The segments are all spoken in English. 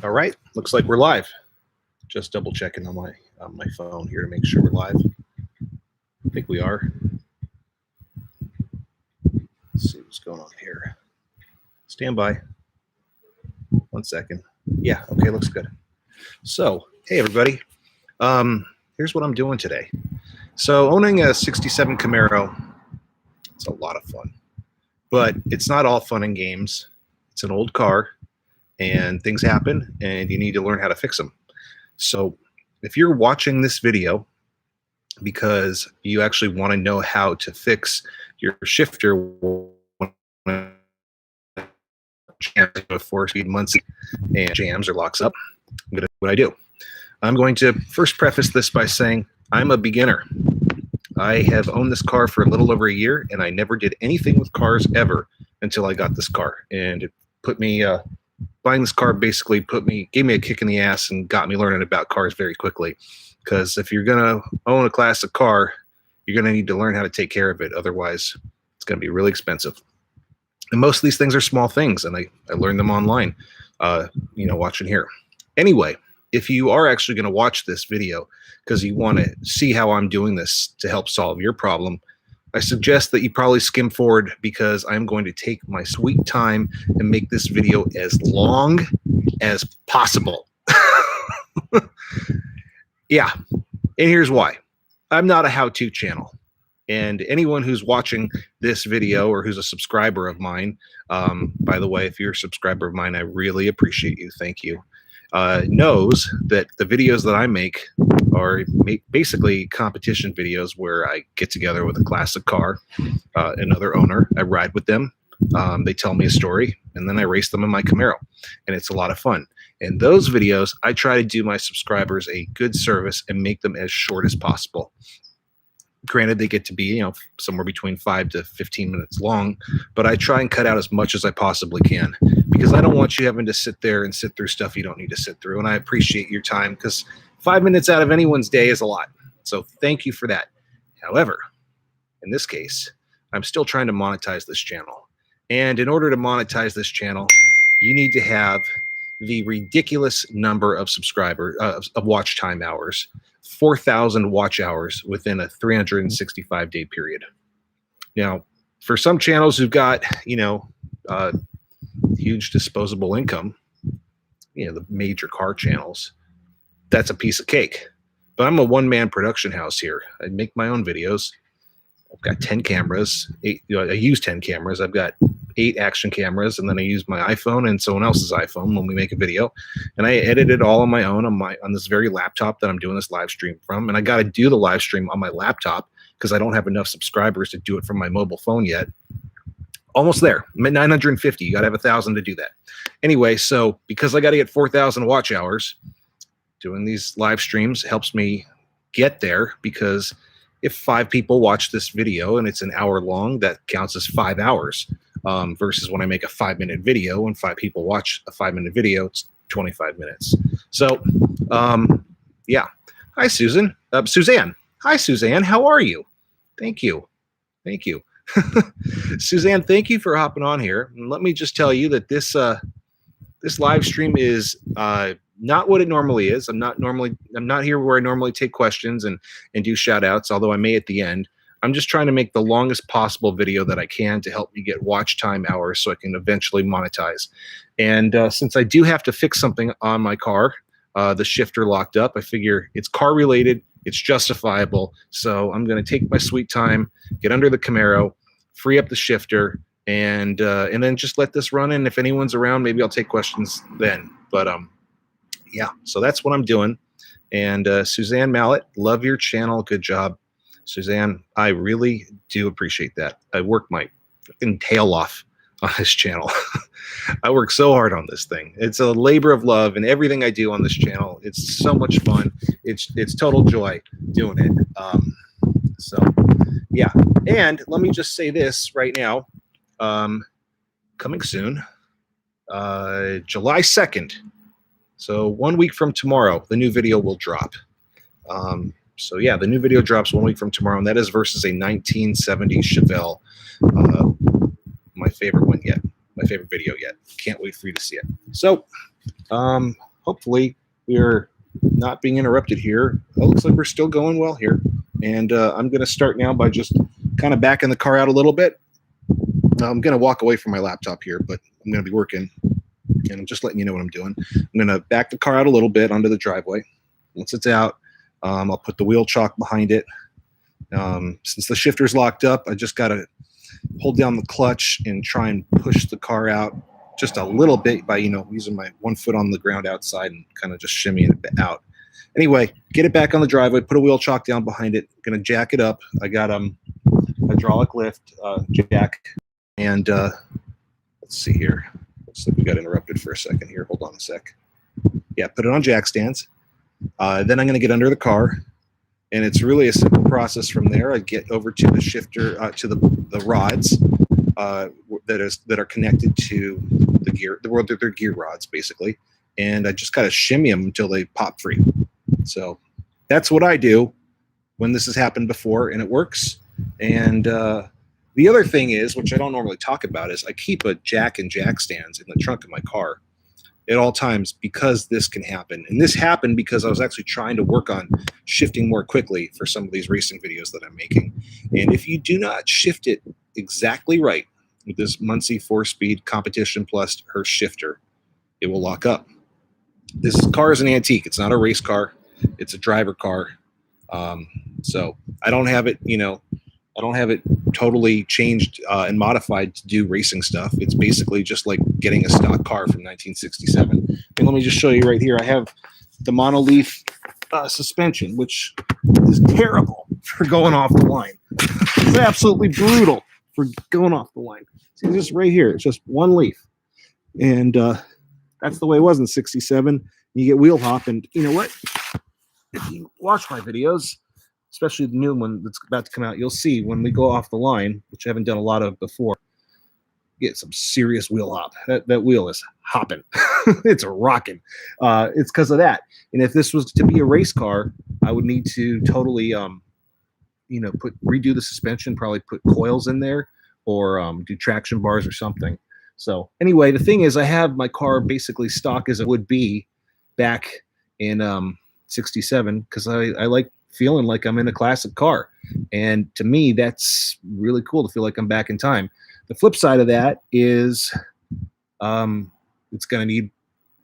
All right, looks like we're live. Just double checking on my phone here to make sure we're live. I think we are. Let's see what's going on here. Stand by. 1 second. Yeah, okay, looks good. So, hey everybody. Here's what I'm doing today. So, owning a 67 Camaro, it's a lot of fun. But it's not all fun and games. It's an old car, and things happen, and you need to learn how to fix them. So, if you're watching this video because you actually want to know how to fix your shifter four-speed Muncie and jams or locks up, what I do. I'm going to first preface this by saying I'm a beginner. I have owned this car for a little over a year, and I never did anything with cars ever until I got this car. And it put me, buying this car basically gave me a kick in the ass and got me learning about cars very quickly. Because if you're going to own a classic car, you're going to need to learn how to take care of it. Otherwise, it's going to be really expensive. And most of these things are small things, and I learned them online, watching here. Anyway, if you are actually going to watch this video because you want to see how I'm doing this to help solve your problem, I suggest that you probably skim forward because I'm going to take my sweet time and make this video as long as possible. Yeah, and here's why. I'm not a how-to channel. And anyone who's watching this video or who's a subscriber of mine, by the way, if you're a subscriber of mine, I really appreciate you. Thank you. Knows that the videos that I make are basically competition videos where I get together with a classic car, another owner. I ride with them. They tell me a story, and then I race them in my Camaro, and it's a lot of fun. In those videos, I try to do my subscribers a good service and make them as short as possible. Granted, they get to be, somewhere between 5 to 15 minutes long, but I try and cut out as much as I possibly can because I don't want you having to sit there and sit through stuff you don't need to sit through. And I appreciate your time because 5 minutes out of anyone's day is a lot. So thank you for that. However, in this case, I'm still trying to monetize this channel. And in order to monetize this channel, you need to have the ridiculous number of of watch time hours. 4,000 watch hours within a 365-day period. Now, for some channels who've got, huge disposable income, the major car channels, that's a piece of cake. But I'm a one-man production house here. I make my own videos. I've got 10 cameras. I use 10 cameras. I've got 8 action cameras, and then I use my iPhone and someone else's iPhone when we make a video. And I edit it all on my own on this very laptop that I'm doing this live stream from. And I got to do the live stream on my laptop because I don't have enough subscribers to do it from my mobile phone yet. Almost there. I'm at 950. You got to have 1,000 to do that. Anyway, so because I got to get 4,000 watch hours, doing these live streams helps me get there because if 5 people watch this video and it's an hour long, that counts as 5 hours. Versus when I make a 5-minute video and 5 people watch a 5-minute video, it's 25 minutes. So, yeah. Hi, Susan. Suzanne. Hi, Suzanne. How are you? Thank you. Thank you. Suzanne, thank you for hopping on here. And let me just tell you that this live stream is not what it normally is. I'm not here where I normally take questions and do shout outs, although I may at the end. I'm just trying to make the longest possible video that I can to help me get watch time hours so I can eventually monetize. And since I do have to fix something on my car, the shifter locked up, I figure it's car related, it's justifiable. So I'm going to take my sweet time, get under the Camaro, free up the shifter, and then just let this run. And if anyone's around, maybe I'll take questions then. But yeah, so that's what I'm doing. And Suzanne Mallet, love your channel. Good job. Suzanne, I really do appreciate that. I work my fucking tail off on this channel. I work so hard on this thing. It's a labor of love, and everything I do on this channel, it's so much fun. It's total joy doing it. So, yeah. And let me just say this right now. Coming soon, July 2nd. So 1 week from tomorrow, the new video will drop. So yeah, the new video drops 1 week from tomorrow, and that is versus a 1970 Chevelle. My favorite one yet. My favorite video yet. Can't wait for you to see it. So Hopefully we're not being interrupted here. It looks like we're still going well here. And I'm going to start now by just kind of backing the car out a little bit. I'm going to walk away from my laptop here, but I'm going to be working. And I'm just letting you know what I'm doing. I'm going to back the car out a little bit onto the driveway. Once it's out, I'll put the wheel chock behind it. Since the shifter's locked up, I just got to hold down the clutch and try and push the car out just a little bit by, using my 1 foot on the ground outside and kind of just shimmying it out. Anyway, get it back on the driveway, put a wheel chock down behind it. Going to jack it up. I got hydraulic lift jack. And let's see here. Looks like we got interrupted for a second here. Hold on a sec. Yeah, put it on jack stands. Then I'm going to get under the car. And it's really a simple process from there. I get over to the shifter, to the rods that are connected to the gear. They're gear rods, basically. And I just got to shimmy them until they pop free. So that's what I do when this has happened before, and it works. And the other thing is, which I don't normally talk about, is I keep a jack and jack stands in the trunk of my car at all times because this can happen. And this happened because I was actually trying to work on shifting more quickly for some of these racing videos that I'm making. And if you do not shift it exactly right with this Muncie 4-speed Competition Plus Hurst shifter, it will lock up. This car is an antique. It's not a race car. It's a driver car. So I don't have it, I don't have it totally changed and modified to do racing stuff. It's basically just like getting a stock car from 1967. And let me just show you right here. I have the monoleaf suspension, which is terrible for going off the line. It's absolutely brutal for going off the line. See this right here? It's just one leaf. And that's the way it was in 67. You get wheel hop. And you know what? If you watch my videos, especially the new one that's about to come out, you'll see when we go off the line, which I haven't done a lot of before, get some serious wheel hop. That wheel is hopping. It's rocking. It's because of that. And if this was to be a race car, I would need to totally, redo the suspension, probably put coils in there or do traction bars or something. So anyway, the thing is I have my car basically stock as it would be back in 67 because I like feeling like I'm in a classic car. And to me, that's really cool to feel like I'm back in time. The flip side of that is it's going to need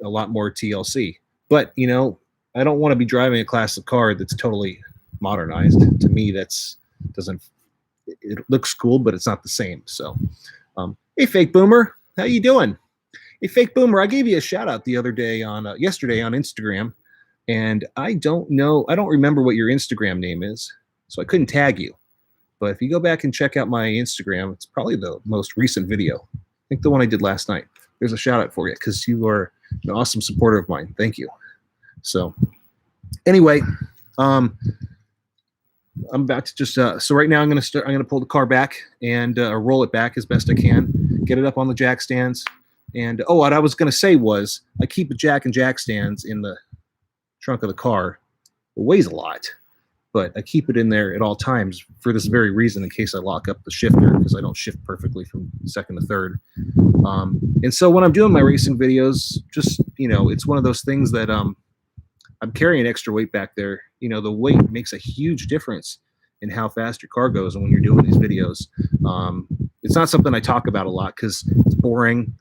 a lot more TLC. But, I don't want to be driving a classic car that's totally modernized. To me, it looks cool, but it's not the same. So, hey, Fake Boomer, how you doing? Hey, Fake Boomer, I gave you a shout out the other day yesterday on Instagram. And I don't remember what your Instagram name is, so I couldn't tag you. But if you go back and check out my Instagram, it's probably the most recent video. I think the one I did last night. There's a shout out for you because you are an awesome supporter of mine. Thank you. So anyway, I'm about to just, so right now I'm going to pull the car back and roll it back as best I can, get it up on the jack stands. And, what I was going to say was I keep a jack and jack stands in the trunk of the car. It weighs a lot, but I keep it in there at all times for this very reason, in case I lock up the shifter, because I don't shift perfectly from second to third. And so when I'm doing my racing videos, just, it's one of those things that I'm carrying extra weight back there. The weight makes a huge difference in how fast your car goes. And when you're doing these videos, it's not something I talk about a lot because it's boring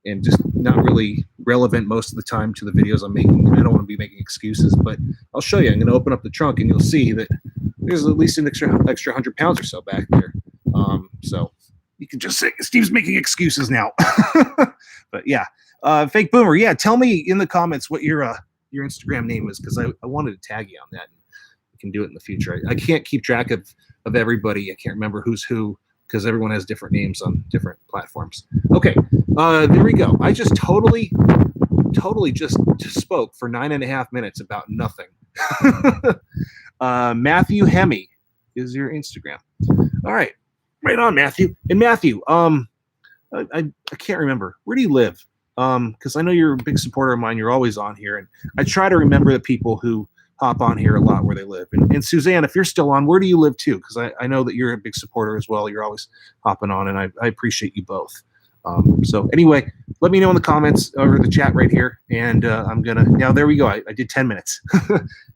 and just not really relevant most of the time to the videos I'm making. And I don't want to be making excuses, but I'll show you. I'm going to open up the trunk and you'll see that there's at least an extra 100 pounds or so back there. So you can just say Steve's making excuses now. But yeah, Fake Boomer. Yeah. Tell me in the comments what your Instagram name is, because I wanted to tag you on that. We can do it in the future. I can't keep track of everybody. I can't remember who's who, because everyone has different names on different platforms. Okay, there we go. I just totally just spoke for 9.5 minutes about nothing. Matthew Hemme is your Instagram. All right, right on, Matthew. And Matthew, I can't remember. Where do you live? Because I know you're a big supporter of mine. You're always on here, and I try to remember the people who hop on here a lot where they live. And Suzanne, if you're still on, where do you live too? Because I know that you're a big supporter as well. You're always hopping on, and I appreciate you both. So anyway, let me know in the comments or the chat right here. And I'm gonna now. There we go. I did 10 minutes.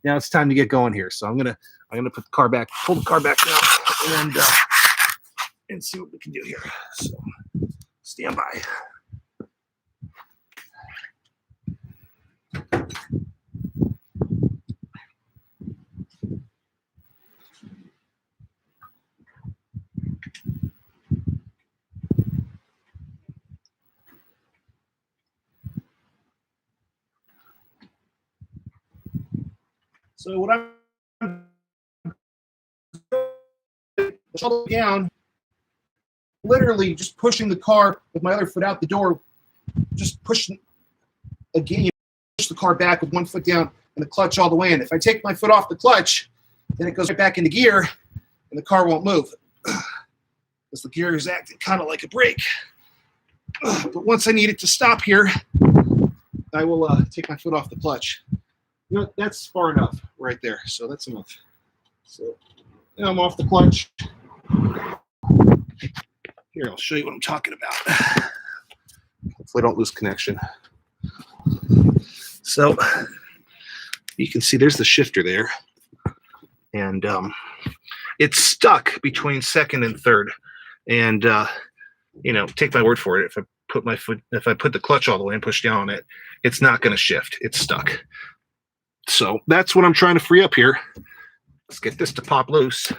Now it's time to get going here. So I'm gonna put the car back, pull the car back now, and see what we can do here. So stand by. So what I'm down, literally just pushing the car with my other foot out the door, just pushing again, push the car back with one foot down and the clutch all the way in. If I take my foot off the clutch, then it goes right back into gear and the car won't move because the gear is acting kind of like a brake. But once I need it to stop here, I will take my foot off the clutch. You know, that's far enough right there. So that's enough. So now I'm off the clutch. Here, I'll show you what I'm talking about. Hopefully I don't lose connection. So you can see there's the shifter there. And it's stuck between second and third. And, you know, take my word for it. If I put the clutch all the way and push down on it, it's not going to shift. It's stuck. So that's what I'm trying to free up here. Let's get this to pop loose.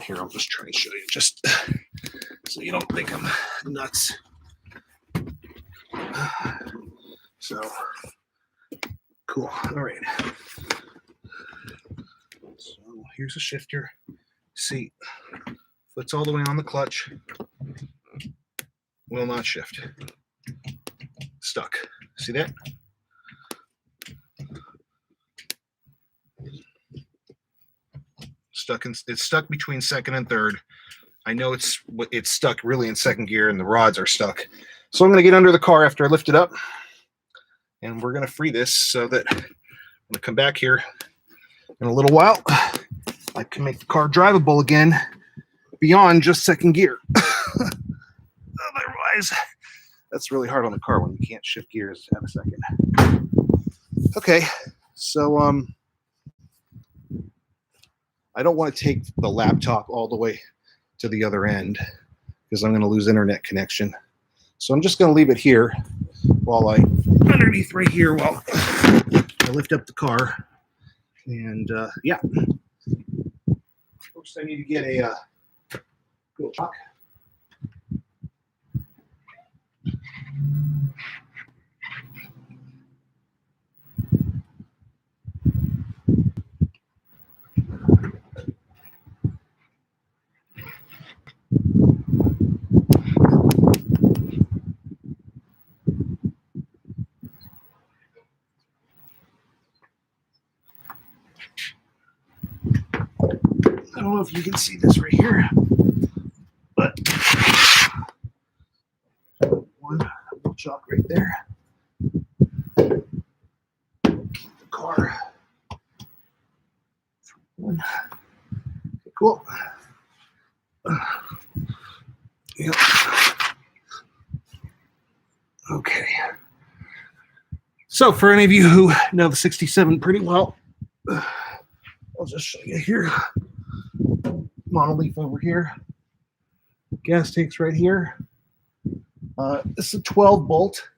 Here, I'll just try and show you just so you don't think I'm nuts. So, cool. All right. So here's a shifter. See, foot's all the way on the clutch. Will not shift. Stuck. See that? It's stuck between second and third. I know it's stuck really in second gear and the rods are stuck. So I'm going to get under the car after I lift it up and we're going to free this so that I'm going to come back here in a little while. I can make the car drivable again beyond just second gear. Otherwise, that's really hard on the car when you can't shift gears at a second. Okay, so I don't want to take the laptop all the way to the other end because I'm going to lose internet connection. So I'm just going to leave it here while underneath right here while I lift up the car. And yeah. First I need to get a good chalk. I don't know if you can see this right here, but one little chalk right there. The car. One. Okay, cool. Yep. Okay. So for any of you who know the 67 pretty well, I'll just show you here. Monoleaf over here. Gas tanks right here. This is a 12 bolt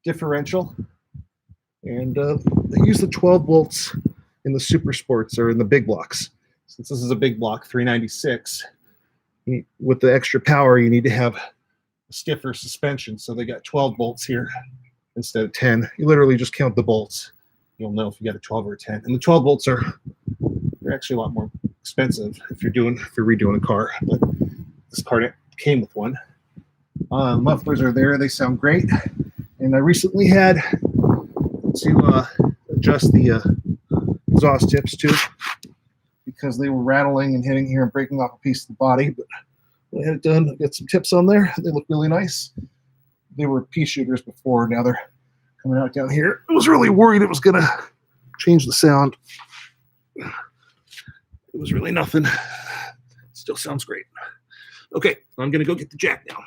differential. And they use the 12 bolts in the super sports or in the big blocks. Since this is a big block, 396, with the extra power, you need to have a stiffer suspension. So they got 12 bolts here instead of 10. You literally just count the bolts. You'll know if you got a 12 or a 10. And the 12 bolts they're actually a lot more expensive if you're redoing a car. But this car came with one. Mufflers are there. They sound great. And I recently had to adjust the exhaust tips too, because they were rattling and hitting here and breaking off a piece of the body. But when I had it done, I got some tips on there. They look really nice. They were pea shooters before. Now they're coming out down here. I was really worried it was going to change the sound. It was really nothing. Still sounds great. Okay, I'm going to go get the jack now.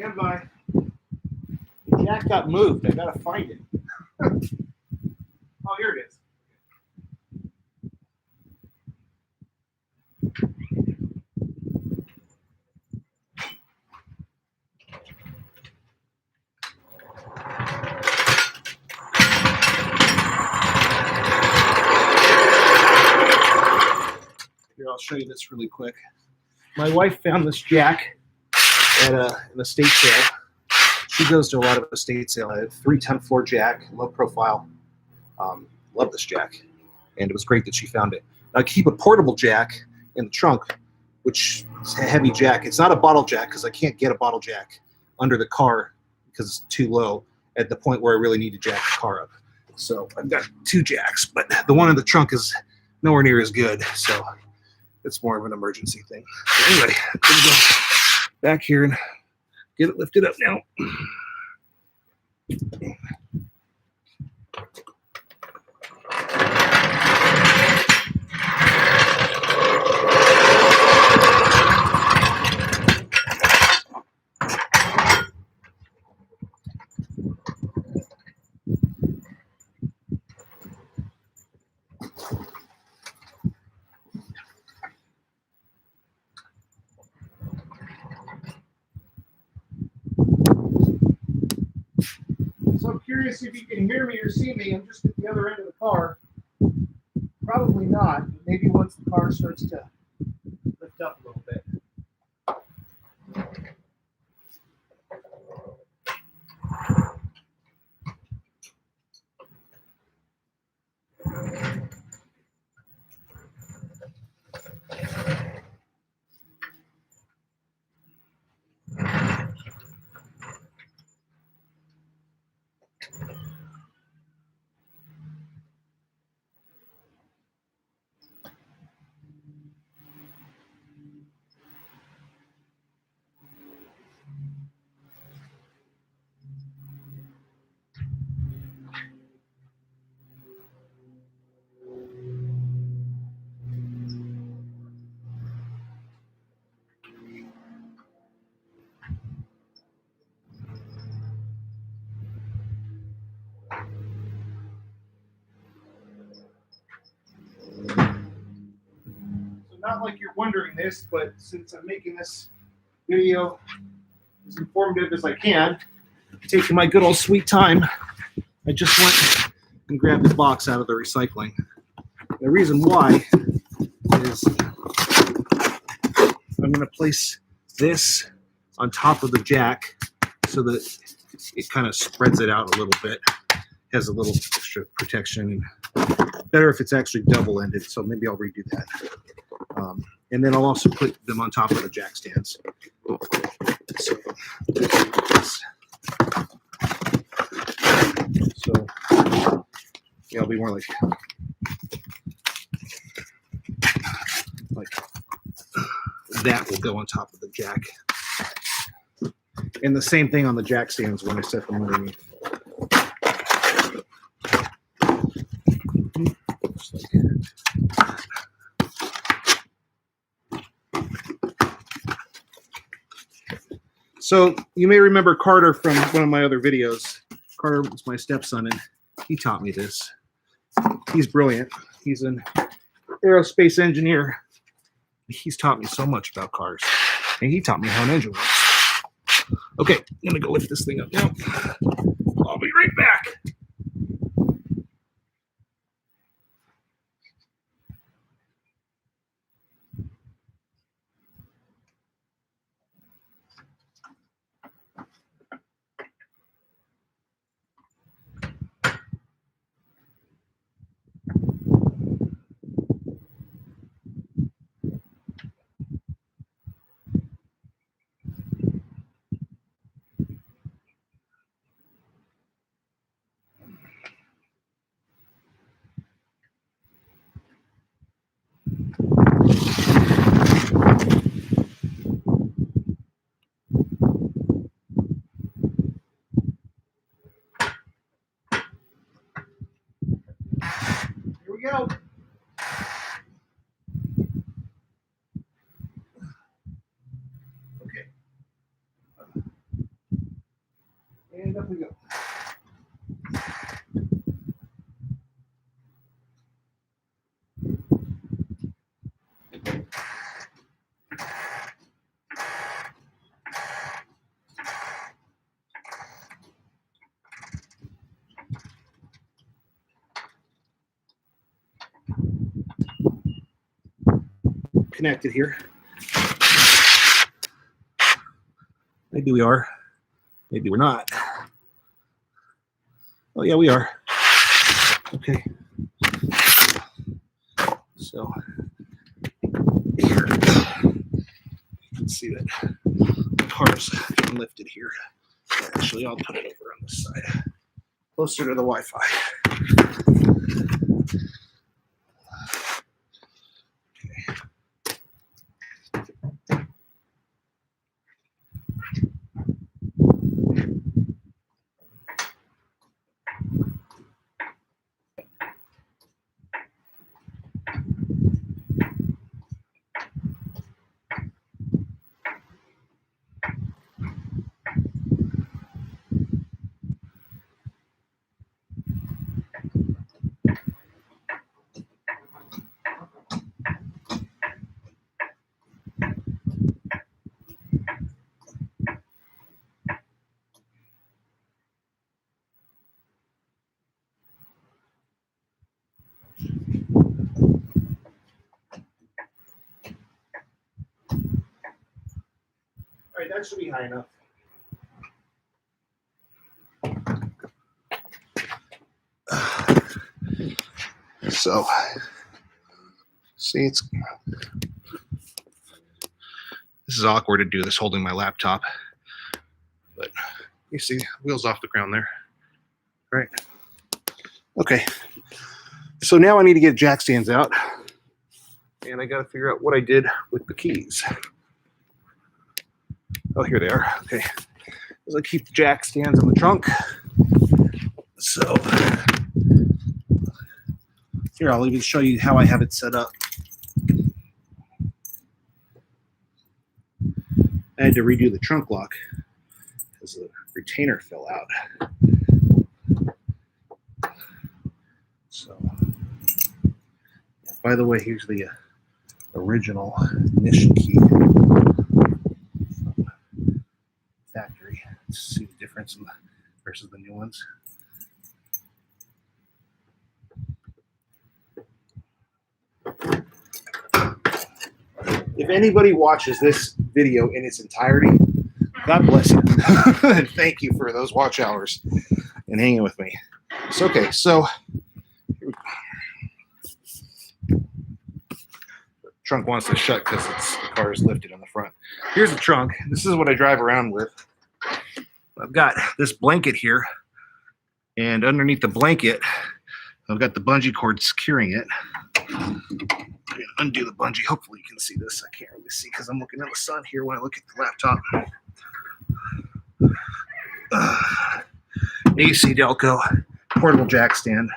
Stand by. The jack got moved. I gotta find it. Oh, here it is. Here, I'll show you this really quick. My wife found this jack at an estate sale. She goes to a lot of estate sales. I have 310 floor jack, low profile. Love this jack, and it was great that she found it. I keep a portable jack in the trunk, which is a heavy jack. It's not a bottle jack because I can't get a bottle jack under the car because it's too low at the point where I really need to jack the car up. So I've got 2 jacks, but the one in the trunk is nowhere near as good. So it's more of an emergency thing. But anyway, I'm gonna go back here and get it lifted up now. So I'm curious if you can hear me or see me. I'm just at the other end of the car. Probably not, but maybe once the car starts to lift up a little bit. Not like you're wondering this, but since I'm making this video as informative as I can, taking my good old sweet time, I just went and grabbed this box out of the recycling. The reason why is I'm going to place this on top of the jack so that it kind of spreads it out a little bit, has a little extra protection. Better if it's actually double-ended, so maybe I'll redo that. And then I'll also put them on top of the jack stands. So yeah, it'll be more like that will go on top of the jack. And the same thing on the jack stands when I set them underneath. Just like that. So you may remember Carter from one of my other videos. Carter was my stepson, and he taught me this. He's brilliant. He's an aerospace engineer. He's taught me so much about cars, and he taught me how an engine works. Okay, I'm gonna go lift this thing up now. I'll be right back. And up we go. Connected here. Maybe we are. Maybe we're not. Oh yeah, we are. Okay. So here, you can see that the car's getting lifted here. Actually, I'll put it over on this side, closer to the Wi-Fi. All right, that should be high enough. So, see, this is awkward to do this holding my laptop, but you see, wheels off the ground there. Right. Okay. So now I need to get jack stands out, and I got to figure out what I did with the keys. Oh, here they are. Okay. As I keep the jack stands in the trunk. So here, I'll even show you how I have it set up. I had to redo the trunk lock because the retainer fell out. So, by the way, here's the original ignition key from factory. Let's see the difference versus the new ones. If anybody watches this video in its entirety, God bless you. And thank you for those watch hours and hanging with me. It's okay. So, the trunk wants to shut because the car is lifted on the front. Here's the trunk. This is what I drive around with. I've got this blanket here, and underneath the blanket, I've got the bungee cord securing it. I'm going to undo the bungee. Hopefully you can see this. I can't really see because I'm looking at the sun here when I look at the laptop. AC Delco portable jack stand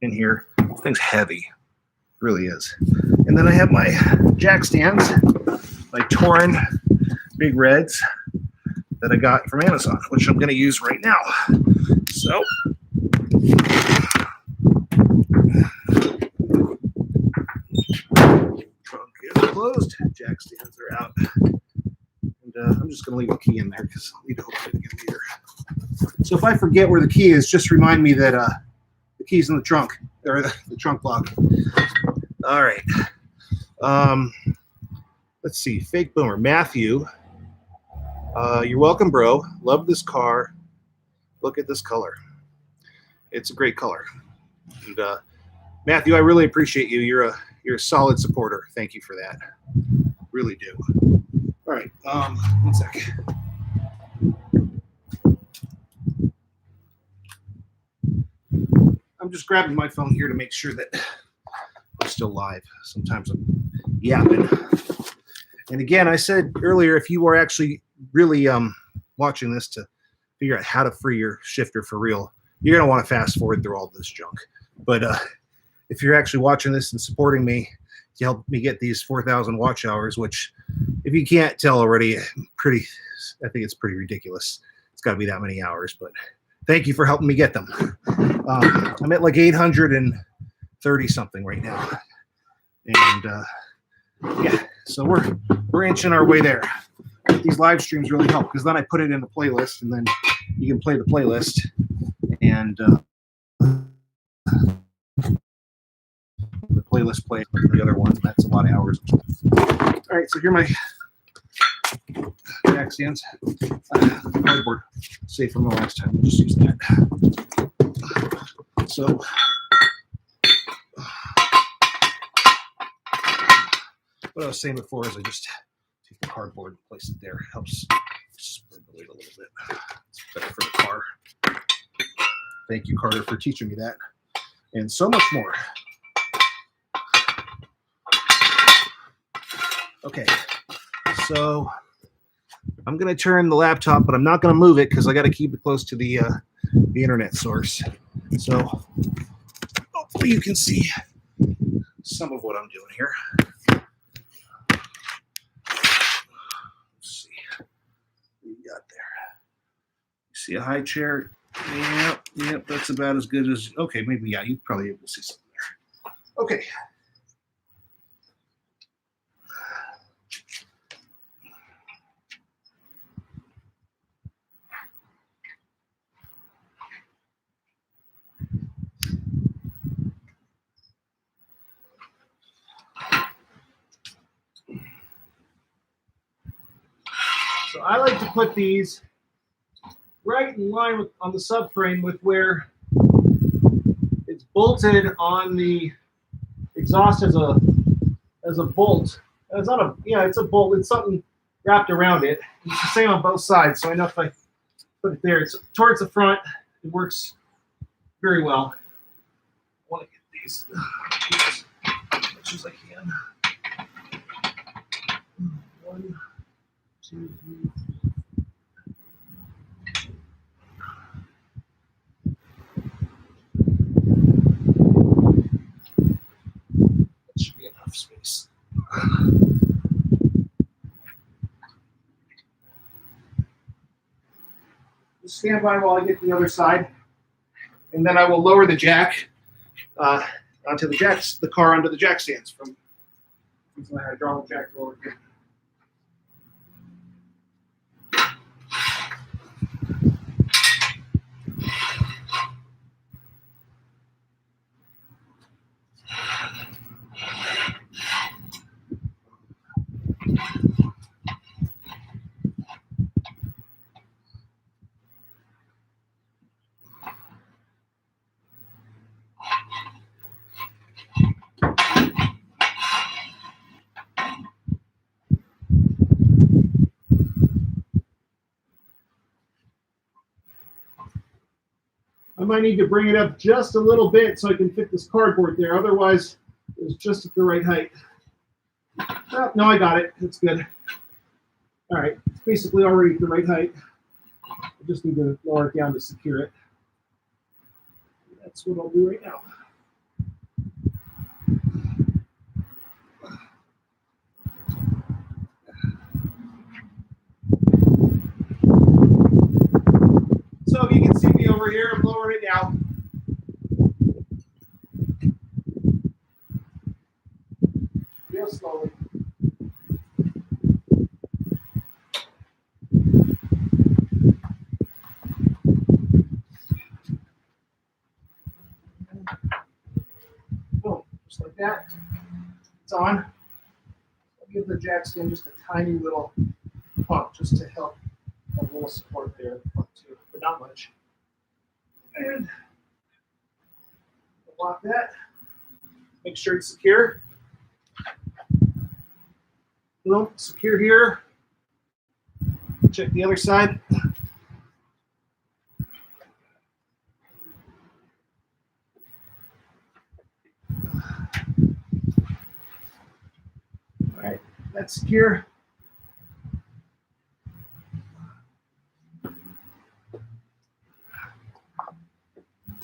in here. This thing's heavy. It really is. And then I have my jack stands, my Torin Big Reds that I got from Amazon, which I'm going to use right now. So trunk is closed. Jack stands are out. And I'm just going to leave the key in there because I'll need to open it again later. So if I forget where the key is, just remind me that the key's in the trunk, or the trunk lock. All right. Let's see. Fake Boomer. Matthew. You're welcome, bro. Love this car. Look at this color. It's a great color. And Matthew, I really appreciate you. You're a solid supporter. Thank you for that. Really do. All right. 1 sec. I'm just grabbing my phone here to make sure that I'm still live. Sometimes I'm yapping. And again, I said earlier, if you are actually really watching this to figure out how to free your shifter for real, you're going to want to fast forward through all this junk. But if you're actually watching this and supporting me to help me get these 4,000 watch hours, which if you can't tell already, I think it's pretty ridiculous. It's got to be that many hours, but thank you for helping me get them. I'm at like 830 something right now. And yeah, so we're inching our way there. These live streams really help because then I put it in a playlist and then you can play the playlist and the playlist plays the other ones. That's a lot of hours. All right, so here are my jack stands. Cardboard, safe from the last time. We'll just use that. So what I was saying before is I just take the cardboard and place it there. It helps spread the weight a little bit. It's better for the car. Thank you, Carter, for teaching me that. And so much more. Okay, so I'm going to turn the laptop, but I'm not going to move it because I got to keep it close to the internet source. So hopefully you can see some of what I'm doing here. Let's see what we got there. See a high chair? Yep, that's about as good as, okay, maybe, yeah, you probably able to see something there. Okay. So I like to put these right in line with, on the subframe with where it's bolted on the exhaust as a bolt. It's not a, yeah, it's a bolt. It's something wrapped around it. It's the same on both sides. So I know if I put it there, it's towards the front. It works very well. I want to get these as much as I can. 1, 2, 3. That should be enough space. Just stand by while I get the other side, and then I will lower the jack onto the car onto the jack stands from my hydraulic jack lower here. I might need to bring it up just a little bit so I can fit this cardboard there. Otherwise, it's just at the right height. Oh, no, I got it. It's good. All right. It's basically already at the right height. I just need to lower it down to secure it. That's what I'll do right now. So if you can see me over here, I'm lowering it down. Real slowly. Boom, just like that. It's on. I'll give the jack stand just a tiny little pump just to help a little support there too, but not much. And lock that. Make sure it's secure. Boom, secure here. Check the other side. All right, that's secure.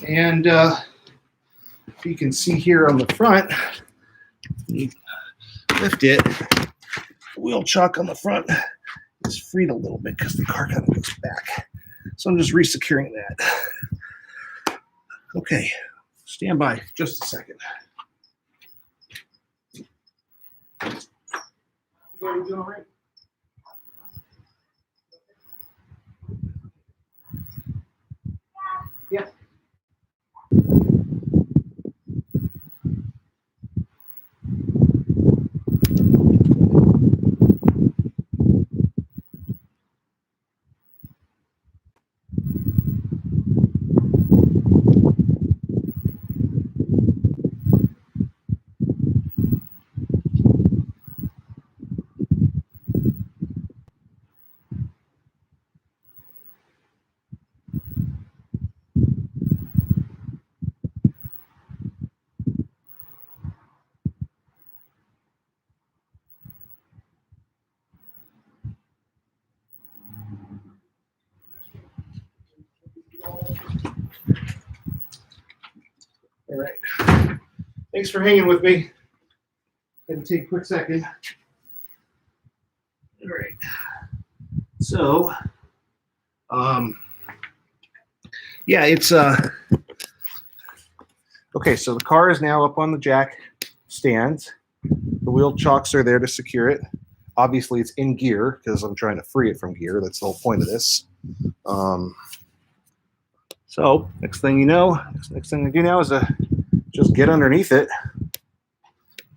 And if you can see here on the front, you lift it, the wheel chuck on the front is freed a little bit because the car kind of goes back. So I'm just resecuring that. Okay, stand by just a second. You doing all right? Yeah. All right. Thanks for hanging with me. Had to take a quick second. All right. So, yeah, it's okay. So the car is now up on the jack stands. The wheel chocks are there to secure it. Obviously, it's in gear because I'm trying to free it from gear. That's the whole point of this. So next thing you know, next thing I do now is just get underneath it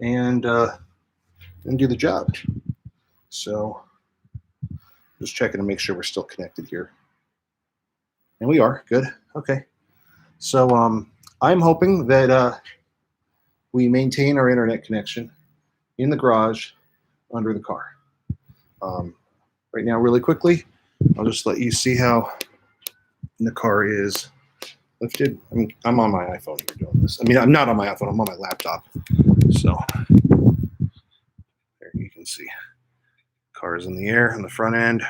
and do the job. So just checking to make sure we're still connected here. And we are. Good. Okay. So I'm hoping that we maintain our internet connection in the garage under the car. Right now, really quickly, I'll just let you see how the car is lifted. I mean, I'm on my iPhone here doing this. I mean, I'm not on my iPhone. I'm on my laptop. So there you can see. Car is in the air on the front end.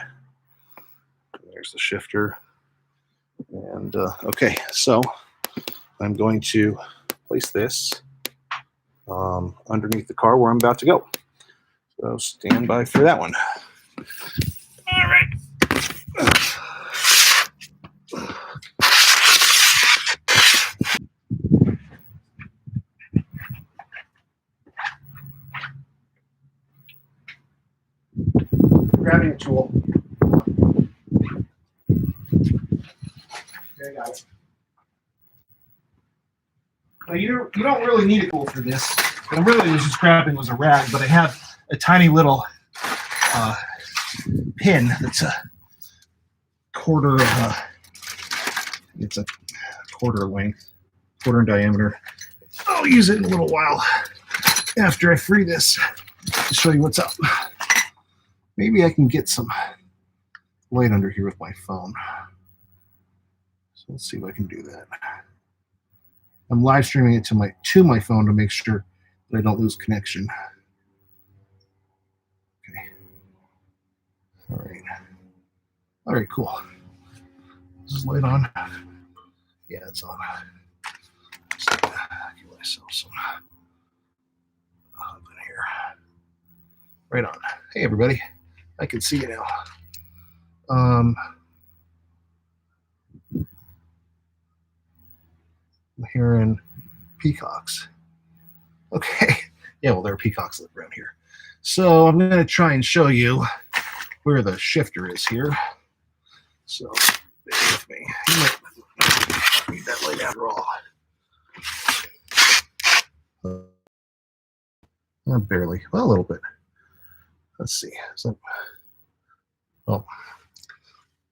There's the shifter. And okay, so I'm going to place this underneath the car where I'm about to go. So stand by for that one. All right. Grabbing a tool. Okay, I got it. Now you don't really need a tool for this. What I really was just grabbing was a rag, but I have a tiny little pin that's a quarter of it's a quarter length, quarter in diameter. I'll use it in a little while after I free this to show you what's up. Maybe I can get some light under here with my phone. So let's see if I can do that. I'm live streaming it to my phone to make sure that I don't lose connection. Okay. All right, cool. Is this light on? Yeah, it's on. Just give myself some hub in here. Right on. Hey, everybody. I can see you now. I'm hearing peacocks. Okay. Yeah, well, there are peacocks around here. So I'm going to try and show you where the shifter is here. So bear with me. You might need that light after all. Barely. Well, a little bit. Let's see. So, oh.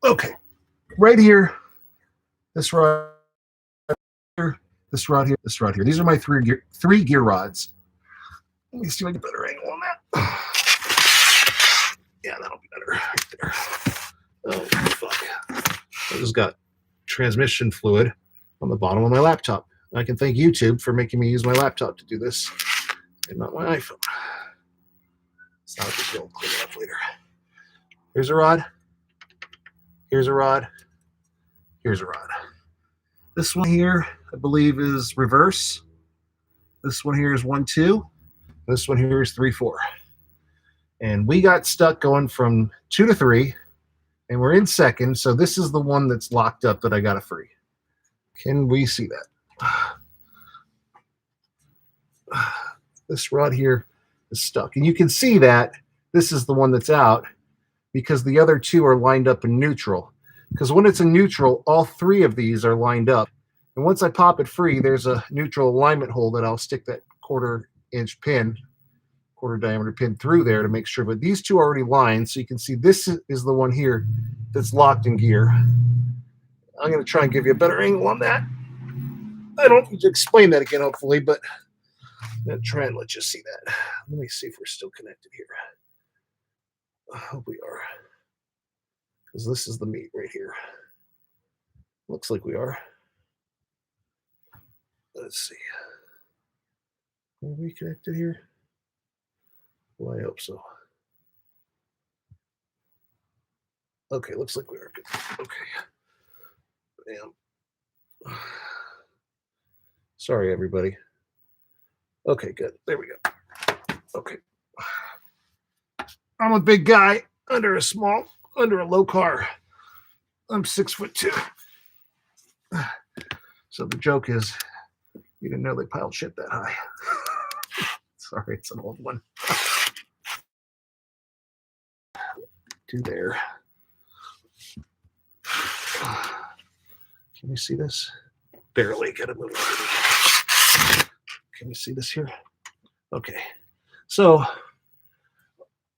Okay. Right here. This rod here. This rod here. This rod here. These are my three gear rods. Let me see if I get a better angle on that. Yeah, that'll be better right there. Oh, fuck. I just got transmission fluid on the bottom of my laptop. I can thank YouTube for making me use my laptop to do this and not my iPhone. It's not a big deal. I'll clean it up later. Here's a rod. Here's a rod. Here's a rod. This one here, I believe, is reverse. This one here is 1, 2. This one here is 3, 4. And we got stuck going from 2 to 3 And we're in second, so this is the one that's locked up that I got a free. Can we see that? This rod here is stuck. And you can see that this is the one that's out because the other two are lined up in neutral. Because when it's in neutral, all three of these are lined up. And once I pop it free, there's a neutral alignment hole that I'll stick that quarter diameter pin through there to make sure. But these two are already lined, so you can see this is the one here that's locked in gear. I'm going to try and give you a better angle on that. I don't need to explain that again, hopefully, but I'm going to try and let you see that. Let me see if we're still connected here. I hope we are, because this is the meat right here. Looks like we are. Let's see. Are we connected here? Well, I hope so. Okay, looks like we are good. Okay. Bam. Sorry, everybody. Okay, good. There we go. Okay. I'm a big guy under a low car. I'm 6'2". So the joke is, you didn't know they piled shit that high. Sorry, it's an old one. To there. Can you see this? Barely. Gotta move. Can you see this here? Okay. So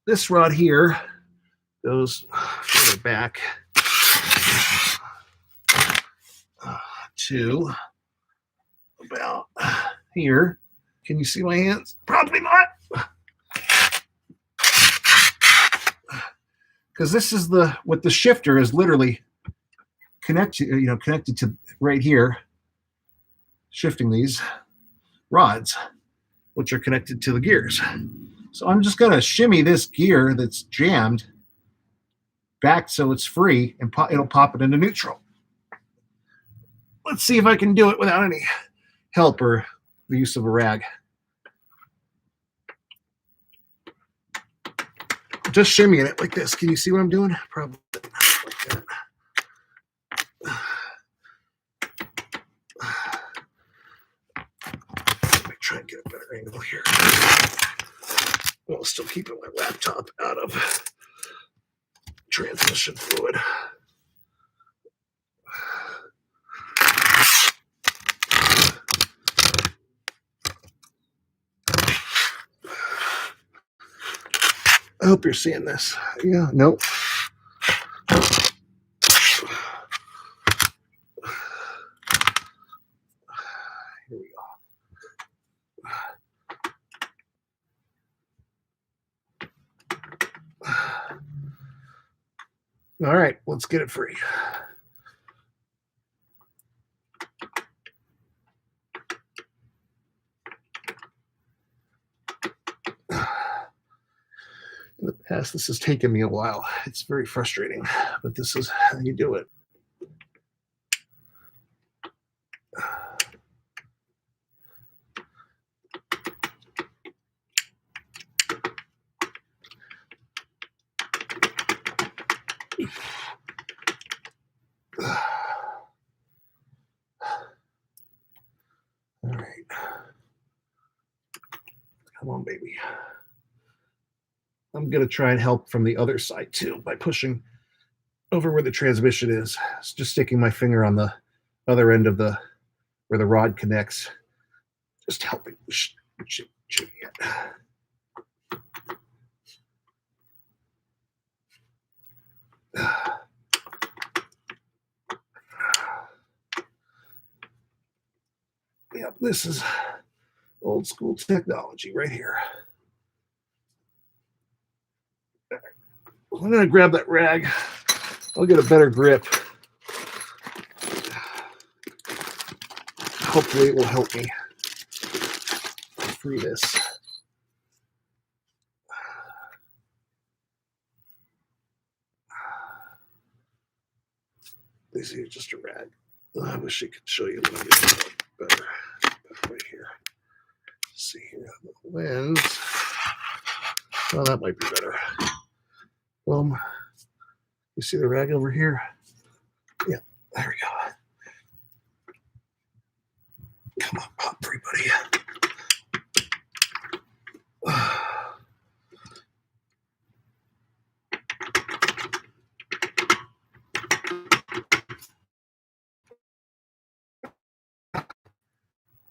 this rod here goes further back to about here. Can you see my hands? Probably not. Because this is what the shifter is literally connected to right here, shifting these rods, which are connected to the gears. So I'm just gonna shimmy this gear that's jammed back so it's free, and it'll pop it into neutral. Let's see if I can do it without any help or the use of a rag. Just shimmying it like this. Can you see what I'm doing? Probably like that. Let me try and get a better angle here. While still keeping my laptop out of transmission fluid. I hope you're seeing this. Yeah, nope. Here we go. All right, let's get it free. In the past, this has taken me a while. It's very frustrating, but this is how you do it. All right. Come on, baby. I'm going to try and help from the other side too by pushing over where the transmission is. It's just sticking my finger on the other end of where the rod connects. Just helping shimmy it. Yep, this is old school technology right here. I'm going to grab that rag. I'll get a better grip. Hopefully it will help me free this. This is just a rag. I wish I could show you a little bit better right here. Let's see here on the lens. Oh, that might be better. Boom. You see the rag over here? Yeah, there we go. Come on, pop free, buddy.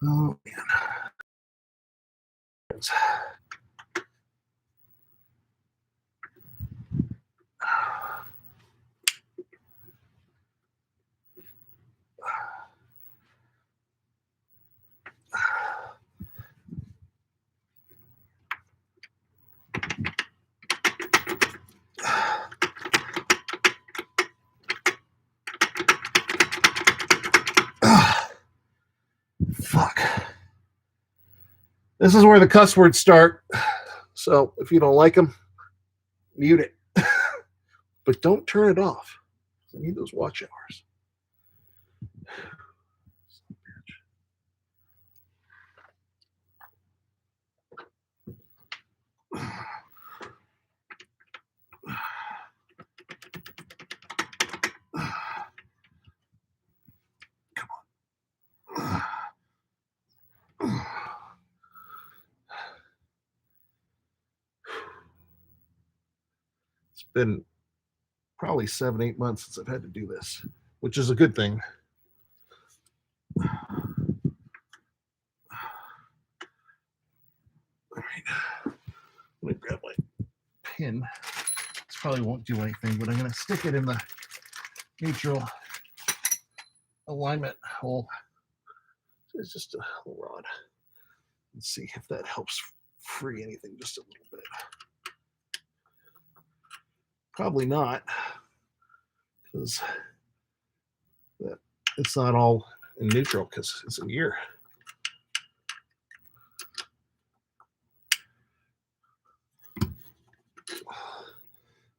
Oh, man. Fuck. This is where the cuss words start. So if you don't like them, mute it. But don't turn it off. I need those watch hours. It's been probably 7-8 months since I've had to do this, which is a good thing. All right. Let me grab my pin. This probably won't do anything, but I'm going to stick it in the neutral alignment hole. It's just a rod. Let's see if that helps free anything just a little bit. Probably not, because it's not all in neutral because it's in gear.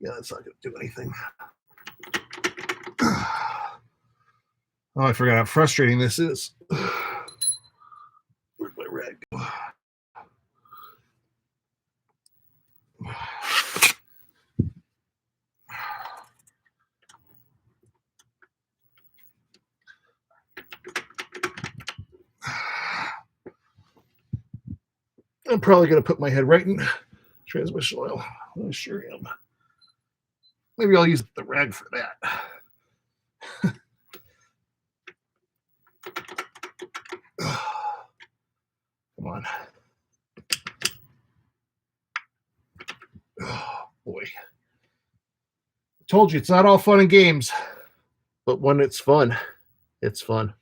Yeah, that's not going to do anything. Oh, I forgot how frustrating this is. Where'd my rag go? I'm probably going to put my head right in transmission oil. I sure am. Maybe I'll use the rag for that. Come on. Oh, boy. I told you, it's not all fun and games. But when it's fun, it's fun.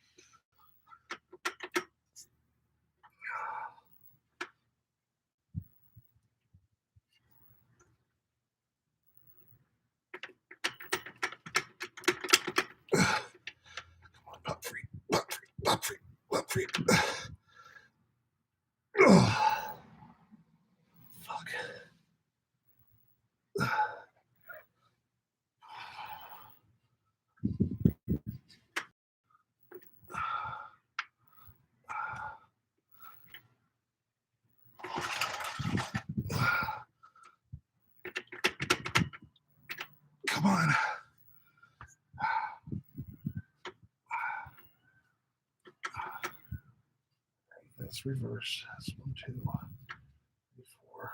Come on, pop free, pop free, pop free, pop free. Oh, fuck. Come on. That's reverse. That's 1, 2, 3, 4.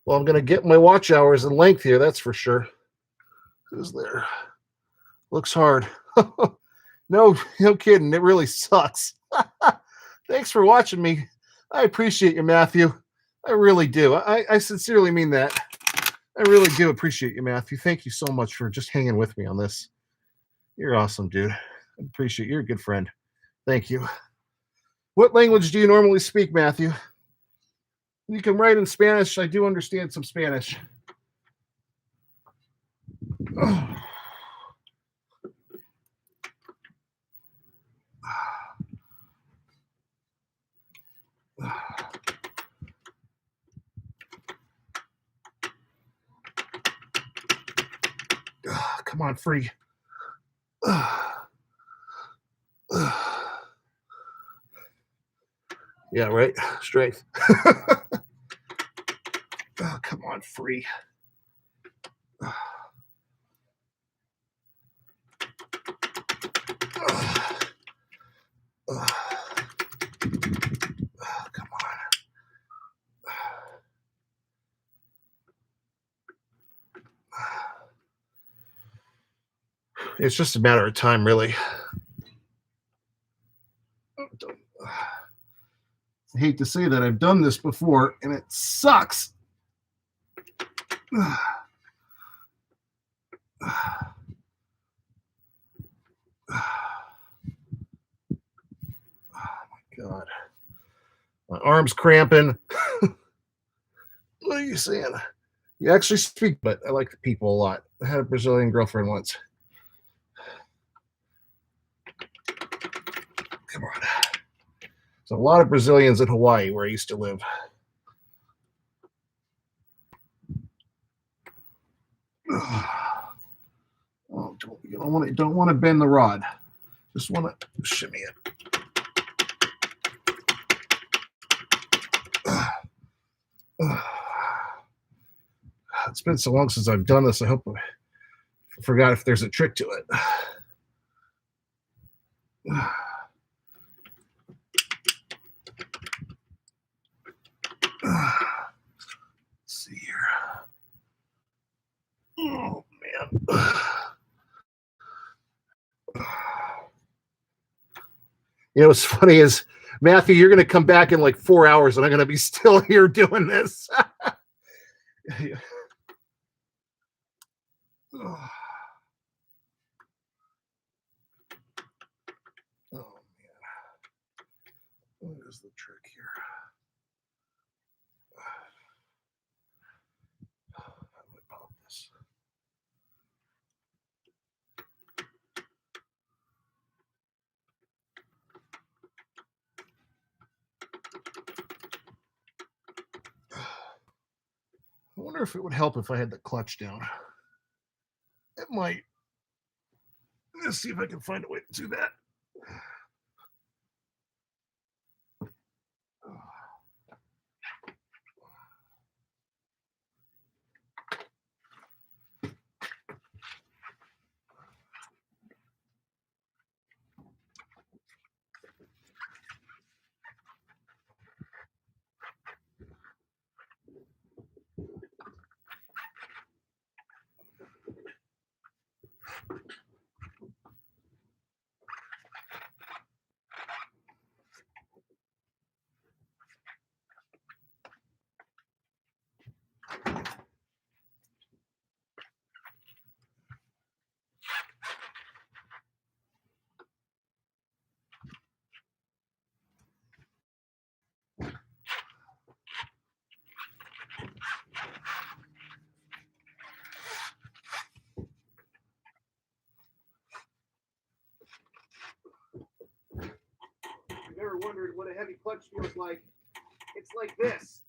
Well, I'm going to get my watch hours in length here, that's for sure. Who's there? Looks hard. No kidding. It really sucks. Thanks for watching me. I appreciate you, Matthew. I really do. I sincerely mean that. I really do appreciate you, Matthew. Thank you so much for just hanging with me on this. You're awesome, dude. I appreciate you. You're a good friend. Thank you. What language do you normally speak, Matthew? You can write in Spanish. I do understand some Spanish. Oh. Come on, free. Yeah, right. Strength. Oh, come on, free. Oh, come on. It's just a matter of time, really. I hate to say that I've done this before, and it sucks. Oh my God. My arm's cramping. What are you saying? You actually speak, but I like the people a lot. I had a Brazilian girlfriend once. Come on. There's a lot of Brazilians in Hawaii where I used to live. Oh, you don't want to bend the rod. Just want to shimmy it. It's been so long since I've done this. I hope I forgot if there's a trick to it. Let's see here. Oh, man. You know, what's funny is, Matthew, you're going to come back in like 4 hours and I'm going to be still here doing this. Oh, man. What is the trick here? How do I pop this? I wonder if it would help if I had the clutch down. It might. Let's see if I can find a way to do that. You've ever wondered what a heavy clutch feels like? It's like this.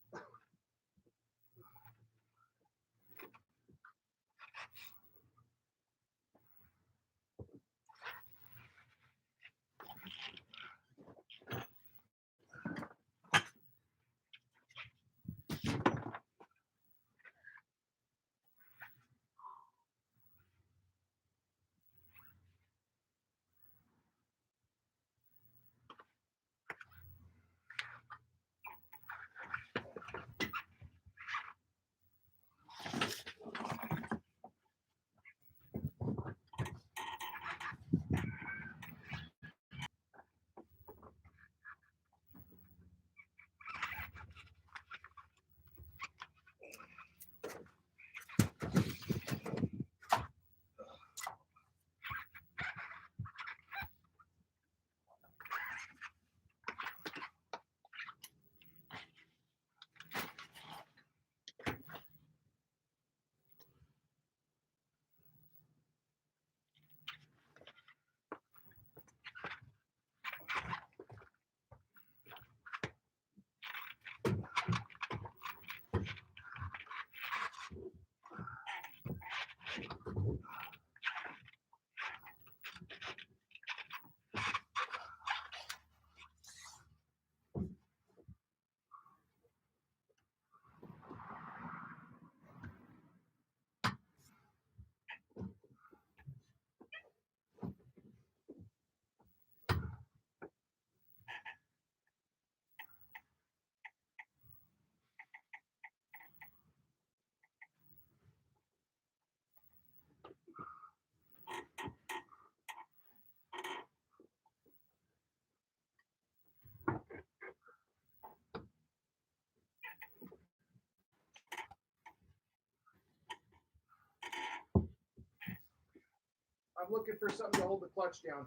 I'm looking for something to hold the clutch down.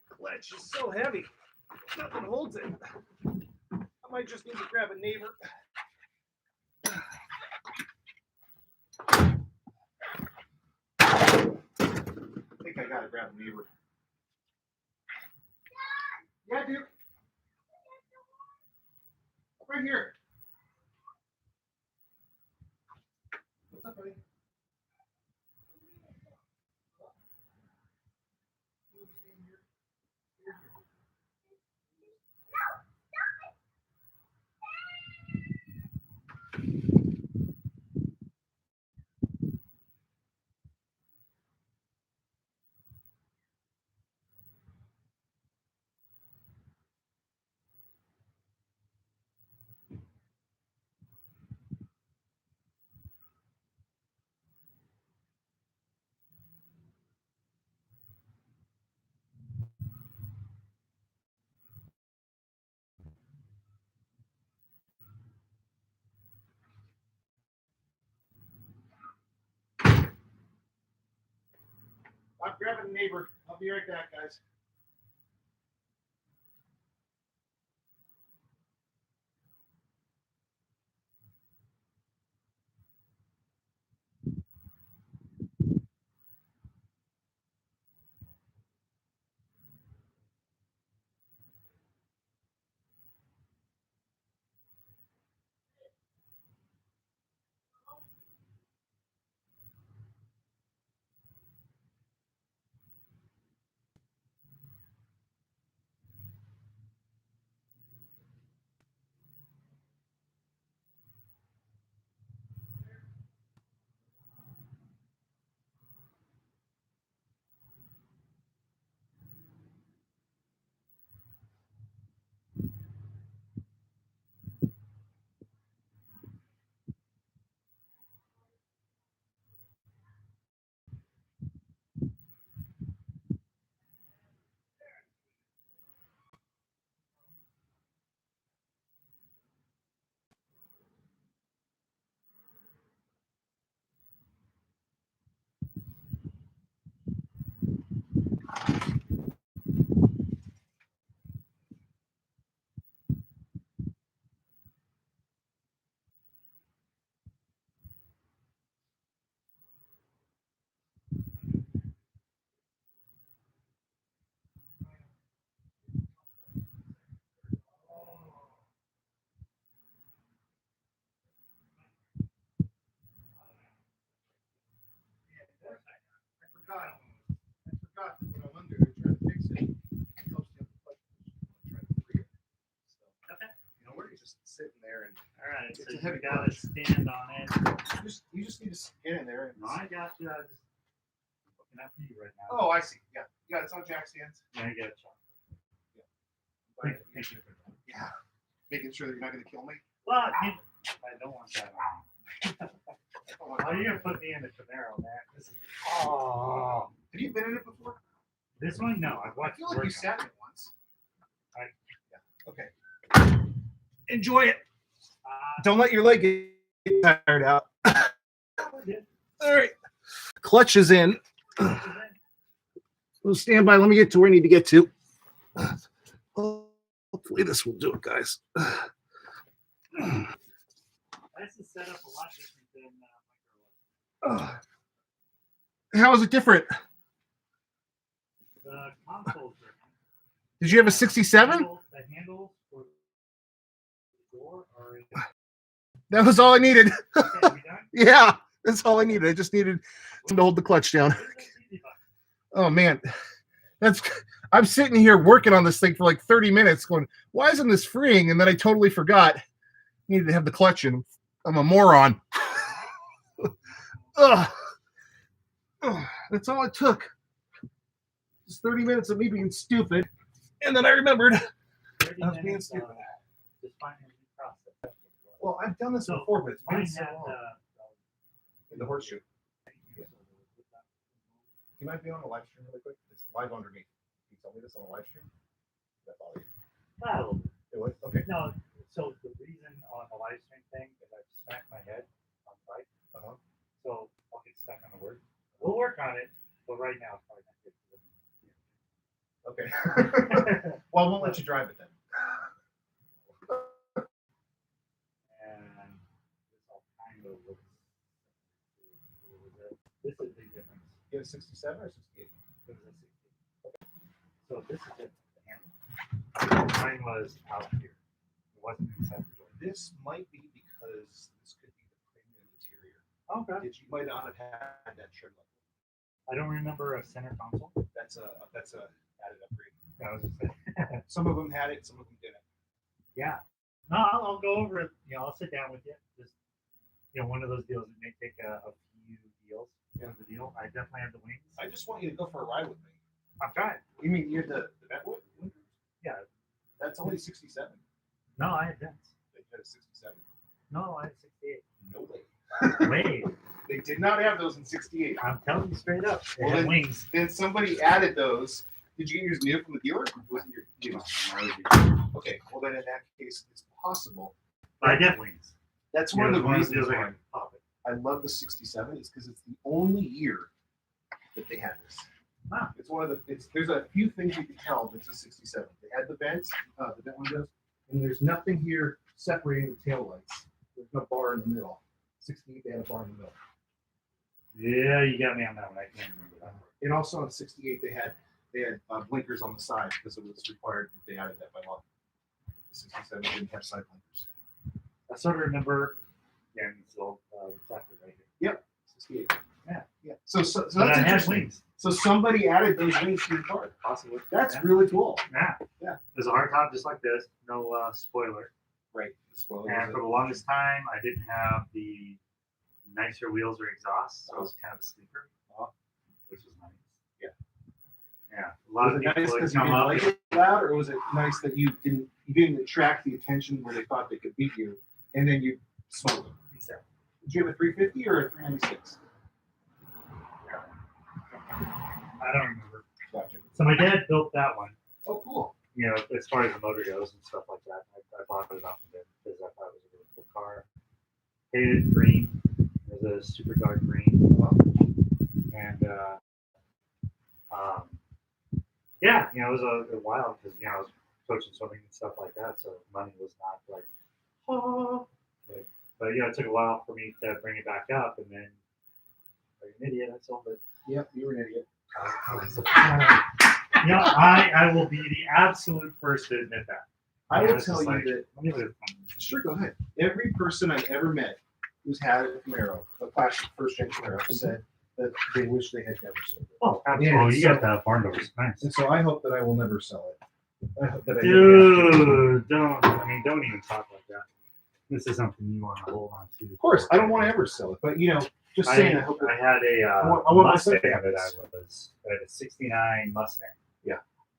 The clutch is so heavy. Nothing holds it. I might just need to grab a neighbor. I think I gotta grab a neighbor. Yeah, dude. Right here. What's up, buddy? I'm grabbing a neighbor. I'll be right back, guys. I forgot to put on under to try to fix it. It helps you have the clutch position when trying to free it. So, Okay. you know, we're just sitting there and All right. It's So a you heavy got to clutch. stand on it. you just need to get in there. And No, I got you. I was just looking after you right now. oh, I see. Yeah, yeah, it's on jack stands. I got you. Like, Thank you for that. yeah, making sure that you're not going to kill me. Well, I don't want that on. Oh, you're gonna put me in the Camaro, man. This is, Oh, have you been in it before? this one, no. I've I watched. feel like you sat in it once. I- Yeah. Okay. Enjoy it. Don't let your leg get tired out. All right. Clutch is in. We'll stand by. Let me get to where I need to get to. Hopefully this will do it, guys. This is set up a lot different than How is it different? the consoles. Did you have a 67? The handles for the door are. That was all I needed. Okay, we done? Yeah, that's all I needed. I just needed to hold the clutch down. Oh man, I'm sitting here working on this thing for like 30 minutes going, why isn't this freeing? And then I totally forgot. I needed to have the clutch in. I'm a moron. Ugh. Ugh. That's all it took. Just 30 minutes of me being stupid. And then I remembered I was being stupid. Just finding a new process. Well, I've done this So, before, but it's we been so had, long. in the horseshoe. Yeah. You might be on a live stream really quick. It's live underneath. Can you tell me this on a live stream? That bother you? Not a little bit. It was? Okay. No, so the reason on the live stream thing is I smacked my head on the bike. Uh-huh. So I'll get stuck on the word. We'll work on it, but right now it's probably not good. Okay. Well, I won't let you drive it then. And this all kind of looks. This is a big difference. You have a 67 or 68? This is a 60. Okay. So this is it. The handle. Mine was out here. It wasn't inside the door. This might be because this could be the premium interior. Okay. You might not have had that trim level. I don't remember a center console. That's a added upgrade. I was just saying. Some of them had it, some of them didn't. Yeah. No, I'll go over it. You know, I'll sit down with you. Just, you know, one of those deals. It may take a few deals. You know, the deal. I definitely have the wings. I just want you to go for a ride with me. I'm trying. You mean you're the Bentwood? Yeah. That's only 67. No, I had dents. They had a 67. No, I had 68. No way. Wait. They did not have those in 68. I'm telling you straight up. They Well, had then- wings. Then somebody added those. Did you get yours new from the dealer? Wasn't your dealer? Okay. Well, then in that case, it's possible. I get wings. That's Yeah, one of the one reasons deals I why can pop it. I love the 67 is because it's the only year that they had this. Wow. It's one of the. There's a few things you can tell that it's a 67. They had the vents, the vent windows, and there's nothing here separating the tail lights. There's no bar in the middle. 68, they had a bar in the middle. Yeah, you got me on that one. I can't remember that one. And also in 68, they had blinkers on the side because it was required. They added that by law. The 67 didn't have side blinkers. I sort of remember. Yeah, it's old chapter right here. 68. Yeah. Yeah. So But that's I had interesting. wings. So somebody added those wings to the car. Possibly. That's Yeah. really cool. Yeah. Yeah. There's a hard top just like this. No spoiler. Right. The spoiler And was for the longest time, I didn't have the nicer wheels or exhaust, so it was kind of a sleeper, which was nice. Yeah. Yeah. A lot Was of it nice people would because you come didn't up. like it loud, or was it nice that you didn't attract the attention where they thought they could beat you, and then you smoked them? Exactly. Did you have a 350 or a 396? I don't remember. Gotcha. So my dad built that one. Oh, cool. You know, as far as the motor goes and stuff like that, I bought it off of him because I thought it was a really cool car. Hated green. It was a super dark green. And yeah, you know, it was a while because you know I was coaching swimming and stuff like that, so money was not like, oh. But you know, it took a while for me to bring it back up, and then are you an idiot? I sold it. Yep, you were an idiot. You know, I will be the absolute first to admit that. I Yeah, will it's tell just you like- that. Let me look at Sure, go ahead. Every person I ever met who's had a Camaro, a classic first-gen Camaro, said that they wish they had never sold it. Oh, absolutely. Yeah, You so- got that barn doors. Nice. And so I hope that I will never sell it. I hope that I never have to. Dude, don't even talk like that. This is something you want to hold on to. Of course, I don't want to ever sell it, but just saying, I hope I that, had a I want my Mustang son to have that this. I had a 69 Mustang. Yeah.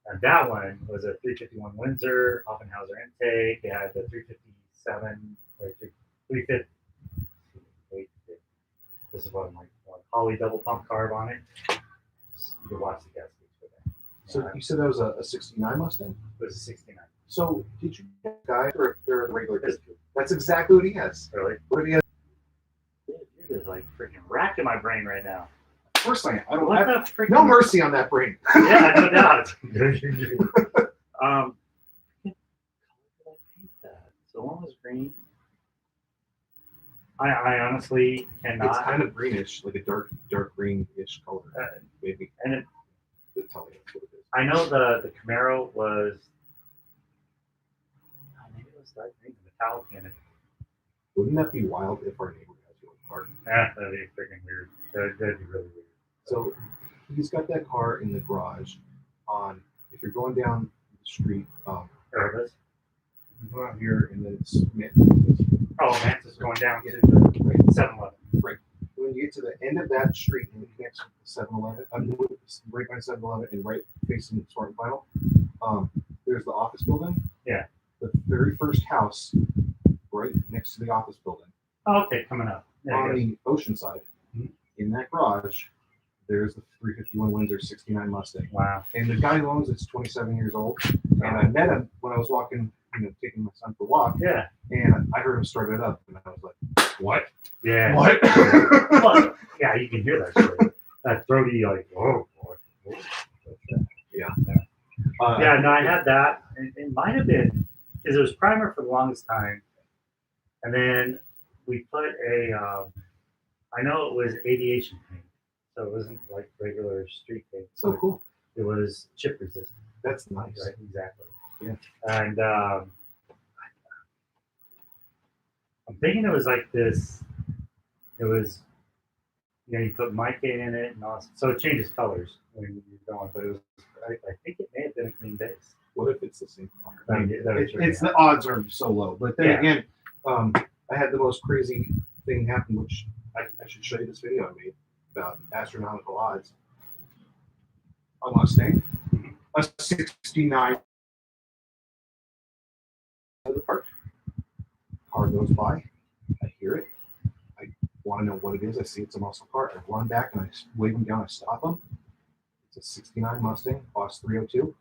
And that one was a 351 Windsor, Offenhauser intake. It had the 357, like 350. Wait, this is what I'm like, Holly double pump carb on it. You can watch the gas gauge for that. so you said that was a 69 Mustang? It was a 69. So did you get a guy or they're the regular This guy? That's exactly what he has. Really? What did he have? Dude, you're just like freaking racking my brain right now. Of course I am. I don't What have the freaking? no mercy on that brain. Yeah, no doubt. So one was green. I honestly It's cannot. kind of greenish, like a dark greenish color. Maybe. And it, Tell me that's what it is. I know the Camaro was. Maybe it was dark green, metallic in it. Wouldn't that be wild if our neighbor has your car? That'd be freaking weird. That'd be really weird. So he's got that car in the garage on, if you're going down the street, Nervous. you go out here and then it's Oh, man, it's going down to Yeah. the Right. 7-Eleven. When you get to the end of that street and it connects with the 7-Eleven, right by 7-Eleven and right facing Smart and Final, there's the office building. Yeah. The very first house right next to the office building Oh, okay, coming up. There on you the ocean side in that garage, there's the 351 Windsor 69 Mustang. Wow. And the guy who owns it's 27 years old. And I met him when I was walking, taking my son for a walk. Yeah. And I heard him start it up, and I was like, "What? Yeah. What?" Well, yeah, you can hear that shit. That throaty, like, whoa. Yeah. Yeah, no, I had that. It might have been because it was primer for the longest time, and then we put I know it was aviation paint, so it wasn't like regular street paint. So cool. It was chip resistant. That's nice. Right, exactly. Yeah. And I'm thinking it was like this. It was, you put mica in it and all, so it changes colors when you're going. But it was, I think it may have been a green base. What if it's the same color? It's the odds are so low. But then Yeah. again, I had the most crazy thing happen, which I should show you this video I made about astronomical odds. A Mustang, a 69 of the park. Car goes by, I hear it. I want to know what it is. I see it's a muscle car. I run back and I wave him down. I stop him. It's a 69 Mustang, Boss 302.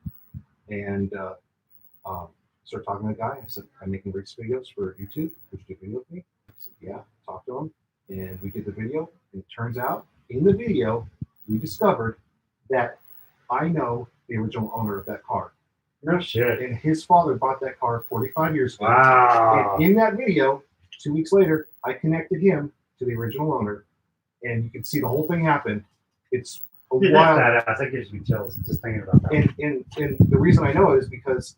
And started talking to the guy. I said, "I'm making race videos for YouTube. Would you do a video with me?" I said, "Yeah." Talked to him. And we did the video. And it turns out, in the video, we discovered that I know the original owner of that car. No shit. And his father bought that car 45 years ago. Wow. And in that video, 2 weeks later, I connected him to the original owner. And you can see the whole thing happen. It's a Dude, wild. that's badass. That gives me chills just thinking about that. And the reason I know it is because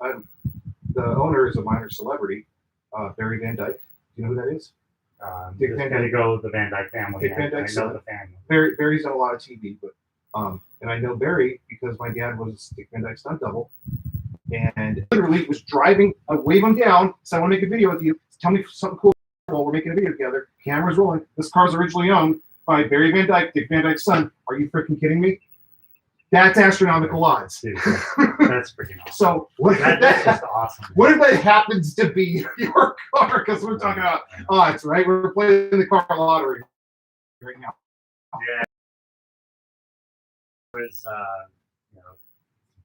the owner is a minor celebrity, Barry Van Dyke. Do you know who that is? Dick Just Van gonna Dyke. go with the Van Dyke family. Dick Van Dyke's I know son. the family. Barry's done a lot of TV, but and I know Barry because my dad was Dick Van Dyke's stunt double, and literally was driving. I wave him down, said, "I want to make a video with you. Tell me something cool while we're making a video together." Camera's rolling. This car's originally owned by Barry Van Dyke, Dick Van Dyke's son. Are you freaking kidding me? That's astronomical odds. Dude, that's freaking awesome. So what if That's just awesome. what if that happens to be your car? Because we're talking about odds, right? We're playing the car lottery right now. Yeah. There was,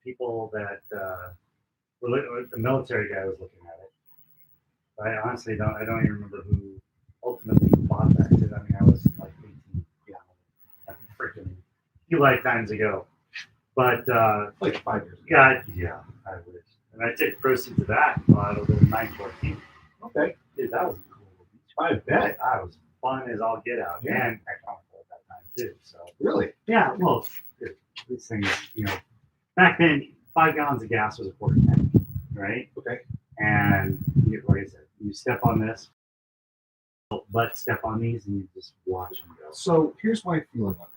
people that were looking. The military guy was looking at it. I honestly don't even remember who ultimately bought that. Because, I mean, I was like 18, freaking few lifetimes ago. But Like 5 years ago. yeah, I wish. And I took proceeds of that out of the 914. Okay. Dude, that was cool. I bet. That was fun as all get out, Yeah. and economical at that time too. So Really? yeah, well, these things, back then 5 gallons of gas was a quarter tank, right? Okay. And like I said, you step on this, but step on these, and you just watch them go. So here's my feeling on that.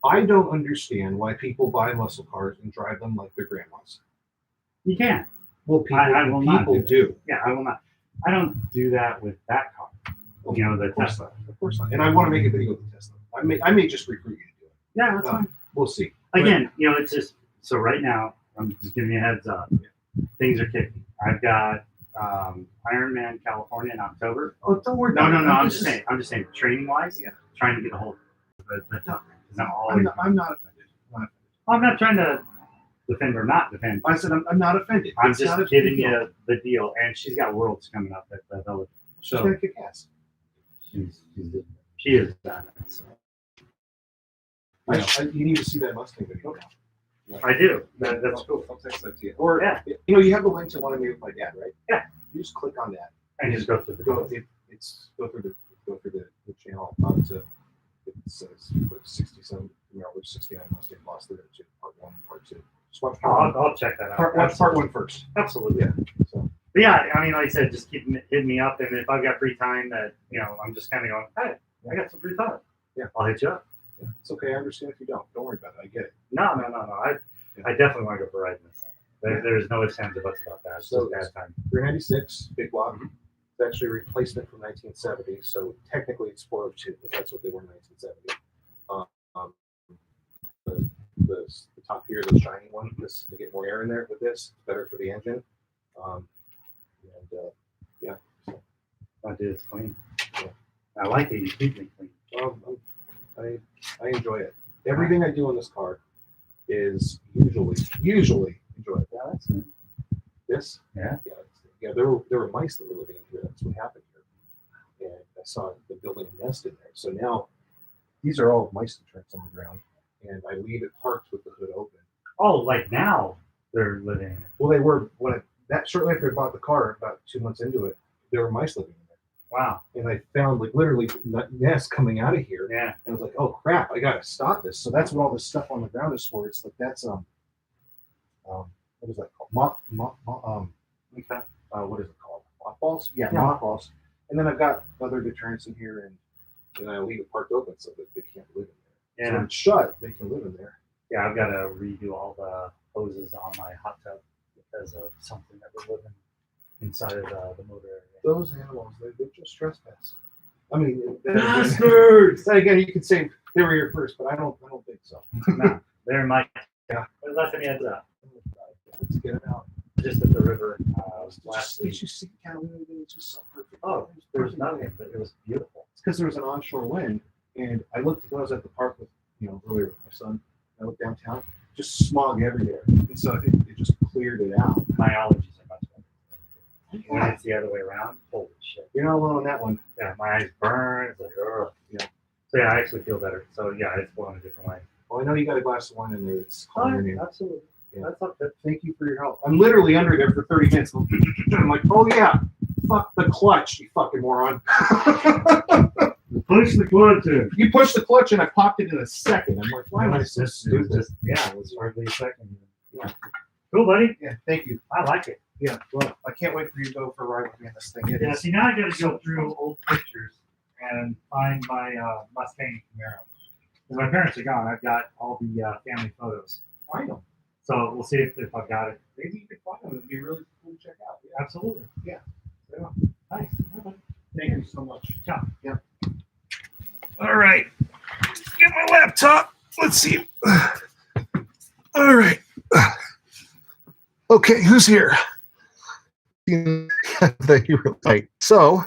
I don't understand why people buy muscle cars and drive them like their grandmas. You can. Well, people, I will not people do do. Yeah, I will not. I don't do that with that car. The Of course Tesla. not. Of course not. And I want to make a video with the Tesla. I may just recruit you to do it. Yeah, that's No. fine. We'll see. Again, it's just so right now. I'm just giving you a heads up. Things are kicking. I've got Ironman California in October. Oh, don't worry. No. about it. I'm just saying, training wise, Yeah. trying to get a hold of the top. I'm not offended. I'm not trying to defend or not defend. I said I'm not offended. I'm It's not just a big giving deal. you the deal. And she's got Worlds coming up at the Village. She's So gonna kick ass. she is that. So. You need to see that Mustang video now. I do. That's cool. I'll text that to you. Or Yeah. you have the link to one of me with my dad, right? Yeah. You just click on that. And just go through the Go through the channel to it says 67 there's 69 Mustang Boss 302 part 1 and part 2. Just watch part 1. I'll check that out. Watch part 1 first. Absolutely. Yeah. So But yeah, I mean, like I said, just keep hitting me up, and if I've got free time, that I'm just kind of going, hey, I got some free time. Yeah, I'll hit you up. yeah. It's okay. I understand if you don't. Don't worry about it. I get it. No. I definitely want to go for riding this. There's no ifs, ands, or buts about that. It's So just bad time. 396 big block. It's actually a replacement from 1970. So technically it's 402 because that's what they were in 1970. The top here, the shiny one, this to get more air in there with this, it's better for the engine. My dude, it's clean. Yeah. I like it. You keep me clean. I'm I enjoy it. Everything I do in this car is usually enjoyable. Yeah, that's good. This, Yeah. yeah. There were mice that were living in here. That's what happened here, and I saw the building a nest in there. So now these are all mice tracks on the ground, and I leave it parked with the hood open. Oh, like now they're living in it. Well, they were that shortly after I bought the car, about 2 months into it, there were mice living in there. Wow. And I found like literally nests coming out of here. Yeah. And I was like, oh crap, I gotta stop this. So that's what all this stuff on the ground is for. It's like that's what is that called? Okay. What is it called? Mothballs? Yeah, Yeah. mothballs. And then I've got other deterrents in here, and I leave it parked open so that they can't live in there. Yeah. So when it's shut, they can live in there. Yeah, I've got to redo all the hoses on my hot tub because of something that was living inside of the motor area. Those animals, they just trespass. I mean, Bastards! again, you could say they were here first, but I don't think so. No, they're in my. Yeah. When last time you had that? Let's get it out. Just at the river last Did week. you see California? It was just so perfect. Oh, there was nothing, but it was beautiful. It's because there was an onshore wind, and I looked when I was at the park with earlier with my son. I looked downtown, just smog everywhere, and so it just cleared it out. My allergies are much better. When it's the other way around, holy shit. You're not alone on that one. Yeah, my eyes burn. It's like, ugh. Yeah. So yeah, I actually feel better. So yeah, it's going a different way. Well, I know you got a glass of wine in there. It's calming you. Absolutely. Yeah. That's up there. Thank you for your help. I'm literally under there for 30 minutes. I'm like, oh yeah, fuck the clutch, you fucking moron. Push the clutch in. You pushed the clutch and I popped it in a second. I'm like, why am I so stupid? Yeah, it was hardly a second. Yeah. Cool, buddy. Yeah, thank you. I like it. Yeah, well, I can't wait for you to go for a ride with me on this thing. It Yeah, is. see, now I got to go through old pictures and find my Mustang Camaro. Because my parents are gone. I've got all the family photos. Find them. So we'll see if I've got it. Maybe you could find them. It'd be really cool to check out. Yeah. Absolutely. Yeah. Nice. Bye, buddy. Thank you so much. Ciao. Yeah. All right. Get my laptop. Let's see. All right. Okay, who's here? Right. So,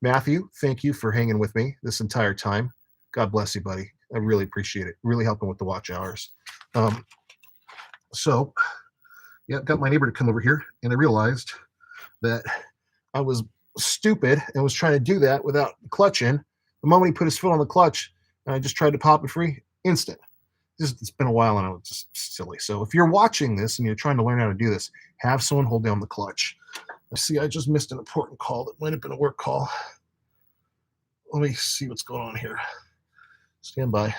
Matthew, thank you for hanging with me this entire time. God bless you, buddy. I really appreciate it. Really helping with the watch hours. So, yeah, got my neighbor to come over here, and I realized that I was stupid and was trying to do that without the clutch in. The moment he put his foot on the clutch, and I just tried to pop it free, instant. It's been a while, and I was just silly. So if you're watching this and you're trying to learn how to do this, have someone hold down the clutch. See, I just missed an important call that might have been a work call. Let me see what's going on here. Stand by.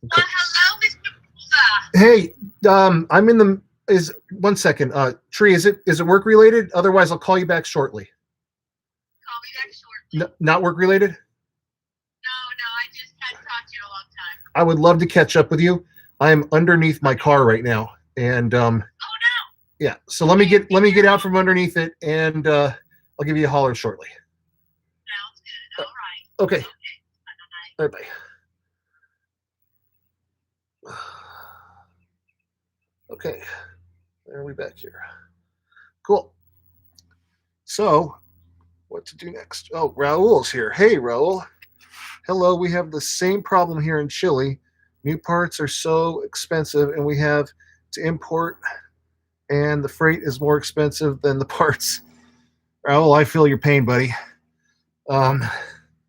Okay. Hello, Mr. Boozer. Hey, I'm in the. Is 1 second. Tree, is it work related? Otherwise, I'll call you back shortly. Call me back shortly. Not work related. No, I just hadn't talked to you in a long time. I would love to catch up with you. I am underneath my car right now, and Oh no. yeah. So let me get out from underneath it, and I'll give you a holler shortly. Sounds good. All right. Okay. Okay. Bye. Bye bye. Okay. There we back here. Cool. So, what to do next? Oh, Raul's here. Hey, Raul. Hello. We have the same problem here in Chile. New parts are so expensive, and we have to import, and the freight is more expensive than the parts. Raul, I feel your pain, buddy.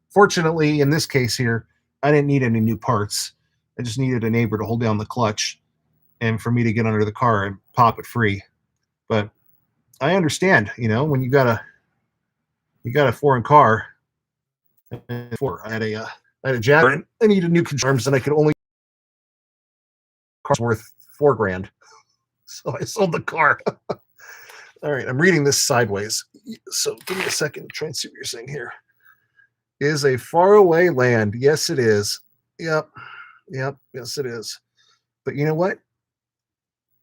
Fortunately, in this case here, I didn't need any new parts. I just needed a neighbor to hold down the clutch and for me to get under the car and pop it free. But I understand, when you got a foreign car. I had a Jaguar. I needed new controls, and I could only car's worth $4,000. So I sold the car. All right, I'm reading this sideways. So give me a second to try and see what you're saying here. Is a faraway land. Yes, it is. Yep. Yes, it is. But you know what?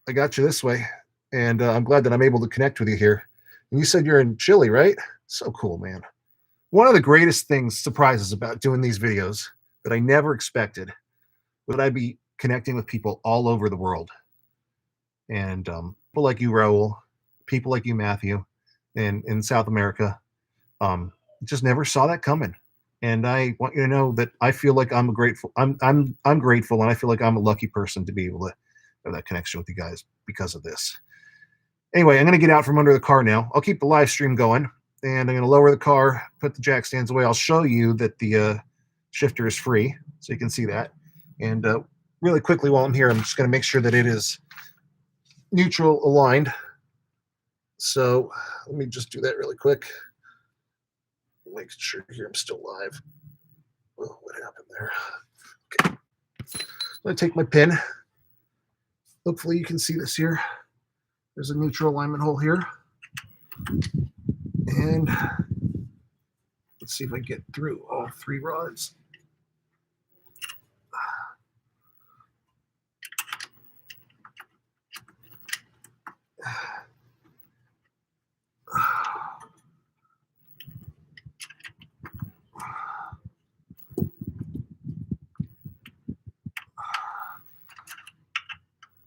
I got you this way, and I'm glad that I'm able to connect with you here. And you said you're in Chile, right? So cool, man. One of the greatest surprises about doing these videos that I never expected would I be connecting with people all over the world. And people like you, Raul, people like you, Matthew, in South America. Just never saw that coming. And I want you to know that I feel like I'm grateful. I'm grateful, and I feel like I'm a lucky person to be able to have that connection with you guys because of this. Anyway, I'm going to get out from under the car now. I'll keep the live stream going, and I'm going to lower the car, put the jack stands away. I'll show you that the shifter is free, so you can see that. And really quickly while I'm here, I'm just going to make sure that it is neutral aligned. So let me just do that really quick. Make sure here I'm still live. Oh, what happened there? Okay. I'm going to take my pin. Hopefully you can see this here. There's a neutral alignment hole here. And let's see if I get through all 3 rods.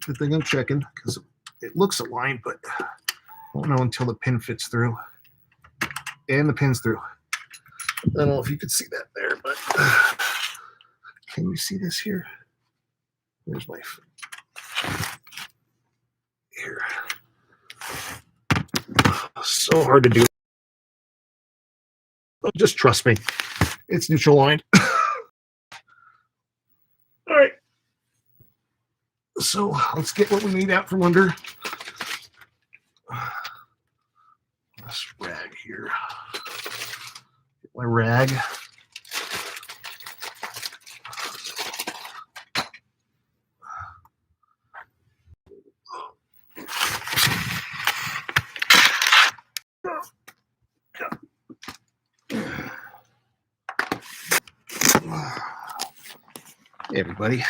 Good thing I'm checking because it looks aligned, but I won't know until the pin fits through. And the pin's through. I don't know if you could see that there, but can you see this here? Where's my here? So hard to do. Just trust me. It's neutral aligned. All right. So let's get what we need out from under this rag here. Get my rag. Hey, everybody.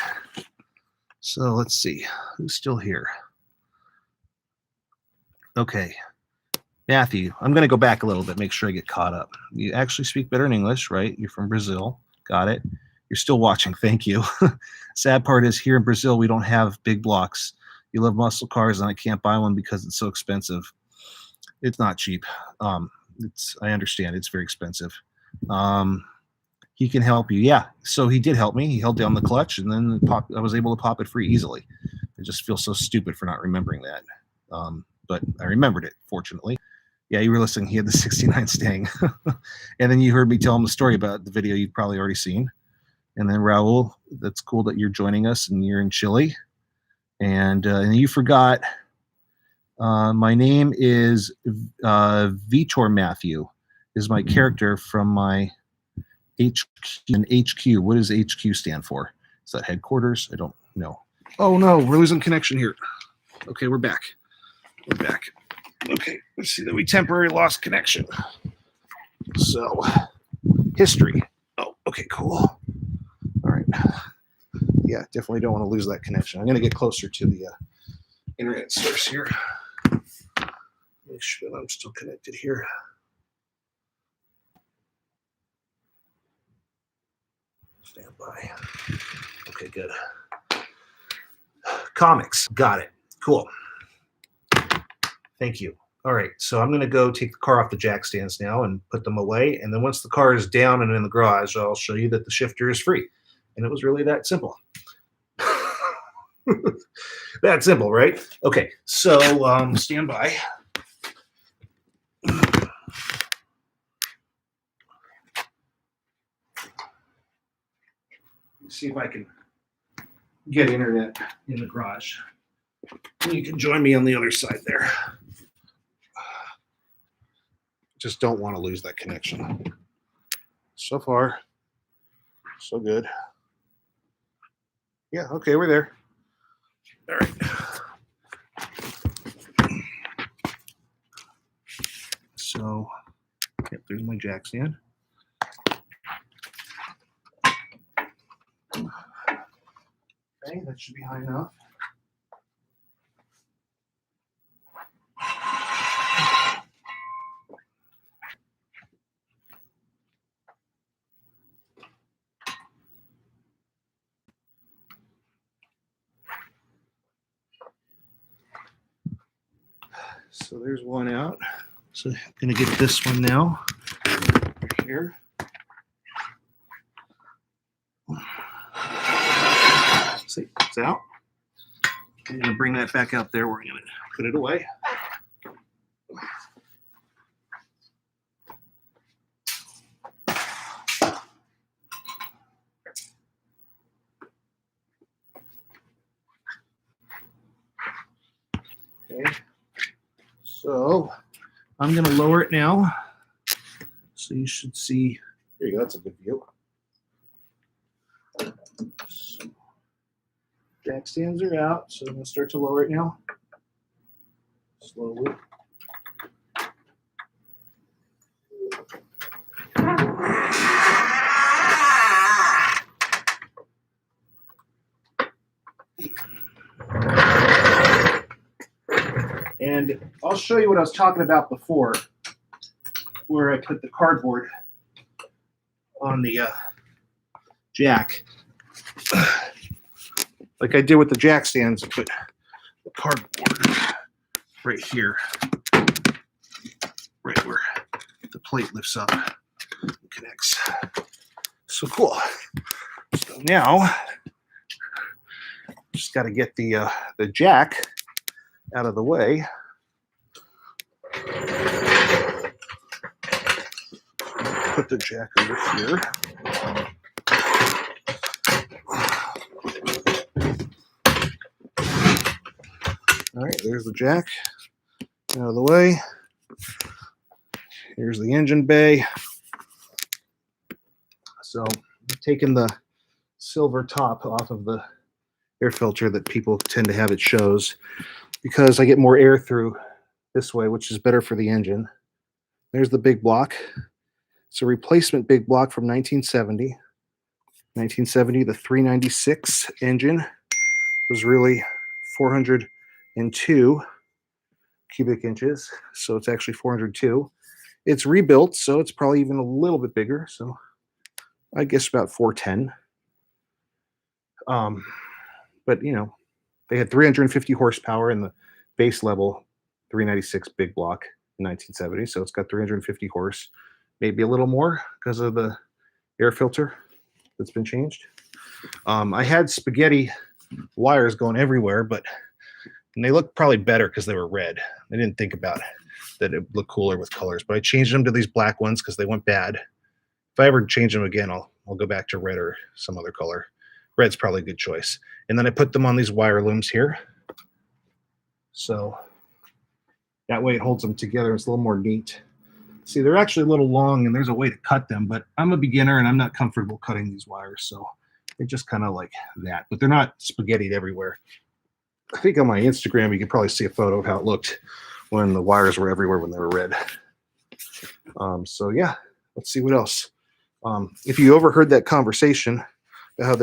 So let's see who's still here. Okay, Matthew, I'm going to go back a little bit, make sure I get caught up. You actually speak better in English, right? You're from Brazil. Got it. You're still watching. Thank you. Sad part is here in Brazil, we don't have big blocks. You love muscle cars, and I can't buy one because it's so expensive. It's not cheap. I understand it's very expensive. He can help you. Yeah. So he did help me. He held down the clutch, and then I was able to pop it free easily. I just feel so stupid for not remembering that. But I remembered it, fortunately. Yeah, you were listening. He had the 69 Stang. And then you heard me tell him the story about the video you've probably already seen. And then Raul, that's cool that you're joining us and you're in Chile. And you forgot, my name is Vitor Matthew, is my character from my HQ. And HQ, what does HQ stand for? Is that headquarters? I don't know. Oh no, we're losing connection here. Okay, we're back. We're back. Okay, let's see that we temporarily lost connection. So, history. Oh, okay, cool. All right. Yeah, definitely don't want to lose that connection. I'm going to get closer to the internet source here. Make sure that I'm still connected here. Stand by. Okay, good. Comics. Got it. Cool. Thank you. All right, so I'm going to go take the car off the jack stands now and put them away. And then once the car is down and in the garage, I'll show you that the shifter is free. And it was really that simple. That simple, right? Okay, so stand by. See if I can get internet in the garage. You can join me on the other side there. Just don't want to lose that connection. So far, so good. Yeah, okay, we're there. All right. So, yep, there's my jack stand. Okay, that should be high enough. So there's one out. So I'm going to get this one now. Here. See, it's out. I'm going to bring that back out there. We're going to put it away. Okay. So I'm going to lower it now. So you should see. There you go. That's a good view. So, jack stands are out, so I'm going to start to lower it now. Slowly. And I'll show you what I was talking about before, where I put the cardboard on the jack. Like I did with the jack stands, I put the cardboard right here, right where the plate lifts up and connects. So cool. So now, just got to get the jack out of the way. Put the jack over here. All right, there's the jack out of the way. Here's the engine bay. So I'm taking the silver top off of the air filter that people tend to have at shows because I get more air through this way, which is better for the engine. There's the big block. It's a replacement big block from 1970. 1970, the 396 engine was really 402 cubic inches, so it's actually 402. It's rebuilt, so it's probably even a little bit bigger, so I guess about 410. But you know, they had 350 horsepower in the base level 396 big block in 1970, so it's got 350 horse, maybe a little more because of the air filter that's been changed. I had spaghetti wires going everywhere, but they looked probably better because they were red. I didn't think about that it looked cooler with colors, but I changed them to these black ones because they went bad. If I ever change them again, I'll go back to red or some other color. Red's probably a good choice. And then I put them on these wire looms here. So that way it holds them together. It's a little more neat. See, they're actually a little long and there's a way to cut them, but I'm a beginner and I'm not comfortable cutting these wires. So they're just kind of like that, but they're not spaghettied everywhere. I think on my Instagram, you can probably see a photo of how it looked when the wires were everywhere when they were red. So yeah, let's see what else. If you overheard that conversation, how I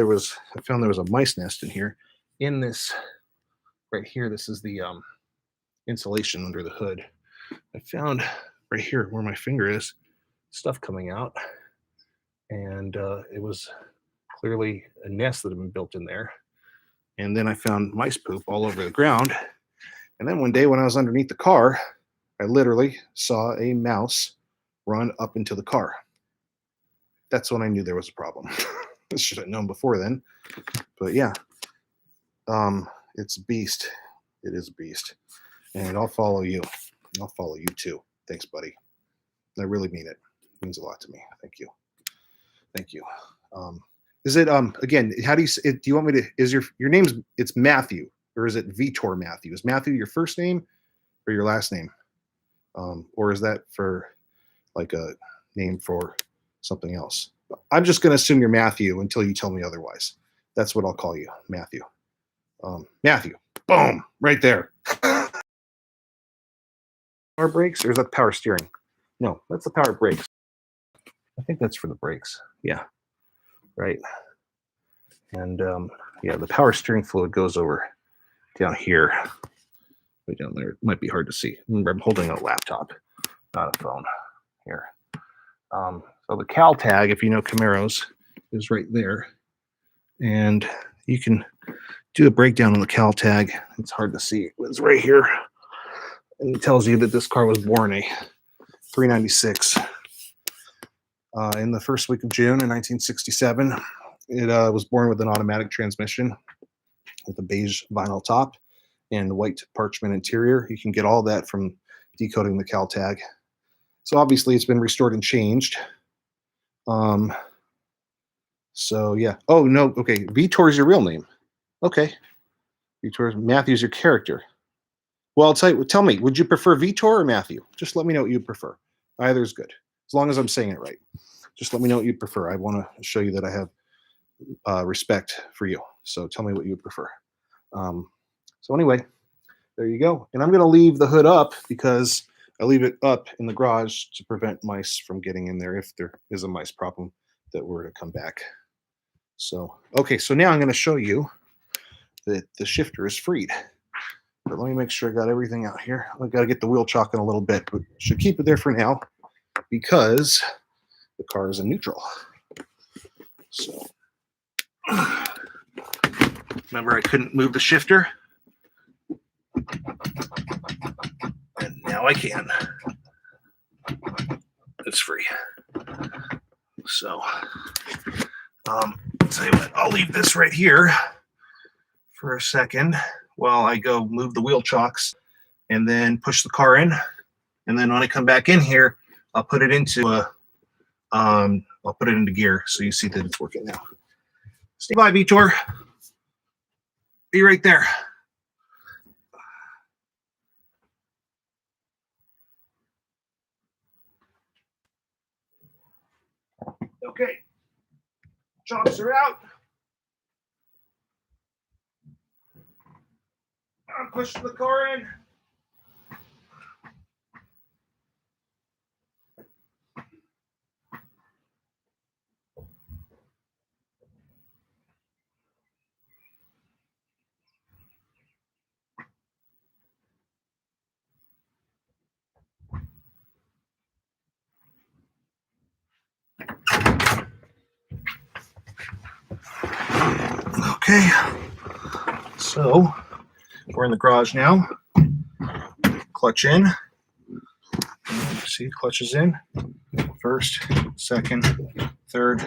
found there was a mice nest in here. In this, right here, this is the insulation under the hood. I found right here where my finger is, stuff coming out. And it was clearly a nest that had been built in there. And then I found mice poop all over the ground. And then one day when I was underneath the car, I literally saw a mouse run up into the car. That's when I knew there was a problem. I should have known before then. But yeah, it's a beast. It is a beast. And I'll follow you. I'll follow you too. Thanks, buddy. I really mean it. It means a lot to me. Thank you. Thank you. Is it again, how do you do you want me to, is your name's, it's Matthew, or is it Vitor Matthew? Is Matthew your first name or your last name? Or is that for like a name for something else? I'm just going to assume you're Matthew until you tell me otherwise. That's what I'll call you, Matthew. Matthew, boom, right there. Power brakes, or is that power steering? No, that's the power brakes. I think that's for the brakes. Yeah, right. And yeah, the power steering fluid goes over down here. Way down there. It might be hard to see. Remember, I'm holding a laptop, not a phone here. So the cal tag, if you know Camaros, is right there. And you can do a breakdown on the cal tag. It's hard to see. It's right here. And it tells you that this car was born a $396. In the first week of June in 1967, it was born with an automatic transmission with a beige vinyl top and white parchment interior. You can get all that from decoding the cal tag. So obviously it's been restored and changed. So yeah. Oh no. Okay. Vitor is your real name. Okay. Vitor. Matthew's your character. Well, tell me, would you prefer Vitor or Matthew? Just let me know what you prefer. Either is good, as long as I'm saying it right. Just let me know what you prefer. I want to show you that I have respect for you. So tell me what you would prefer. So anyway, there you go. And I'm going to leave the hood up because I leave it up in the garage to prevent mice from getting in there if there is a mice problem that were to come back. So, okay, so now I'm going to show you that the shifter is freed. But let me make sure I got everything out here. I've got to get the wheel chock in a little bit, but should keep it there for now because the car is in neutral. So, remember I couldn't move the shifter? And now I can. It's free. So, tell you what, I'll leave this right here for a second while I go move the wheel chocks and then push the car in. And then when I come back in here, I'll put it into gear so you see that it's working now. Stay by, Vitor. Be right there. Okay. Chocks are out. I'm pushing the car in. Okay, so we're in the garage now. Clutch in. See, clutch is in. First, second, third,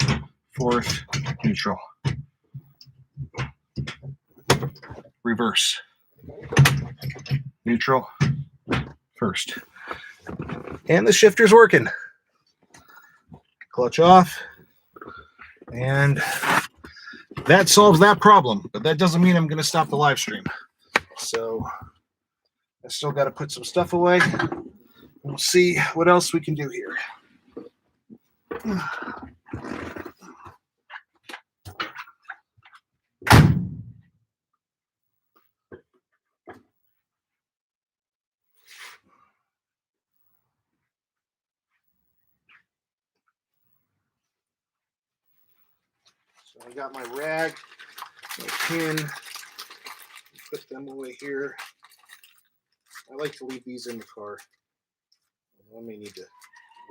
fourth, neutral. Reverse. Neutral. First. And the shifter's working. Clutch off. And that solves that problem, but that doesn't mean I'm going to stop the live stream. So I still got to put some stuff away. We'll see what else we can do here. So I got my rag, my pin, put them away here. I like to leave these in the car. I may need to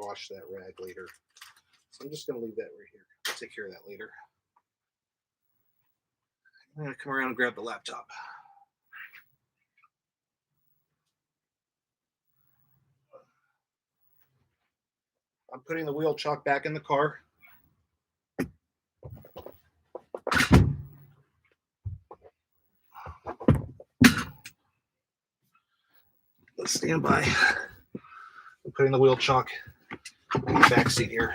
wash that rag later. So I'm just going to leave that right here. I'll take care of that later. I'm going to come around and grab the laptop. I'm putting the wheel chock back in the car. Let's stand by. I'm putting the wheel chock in the back seat here.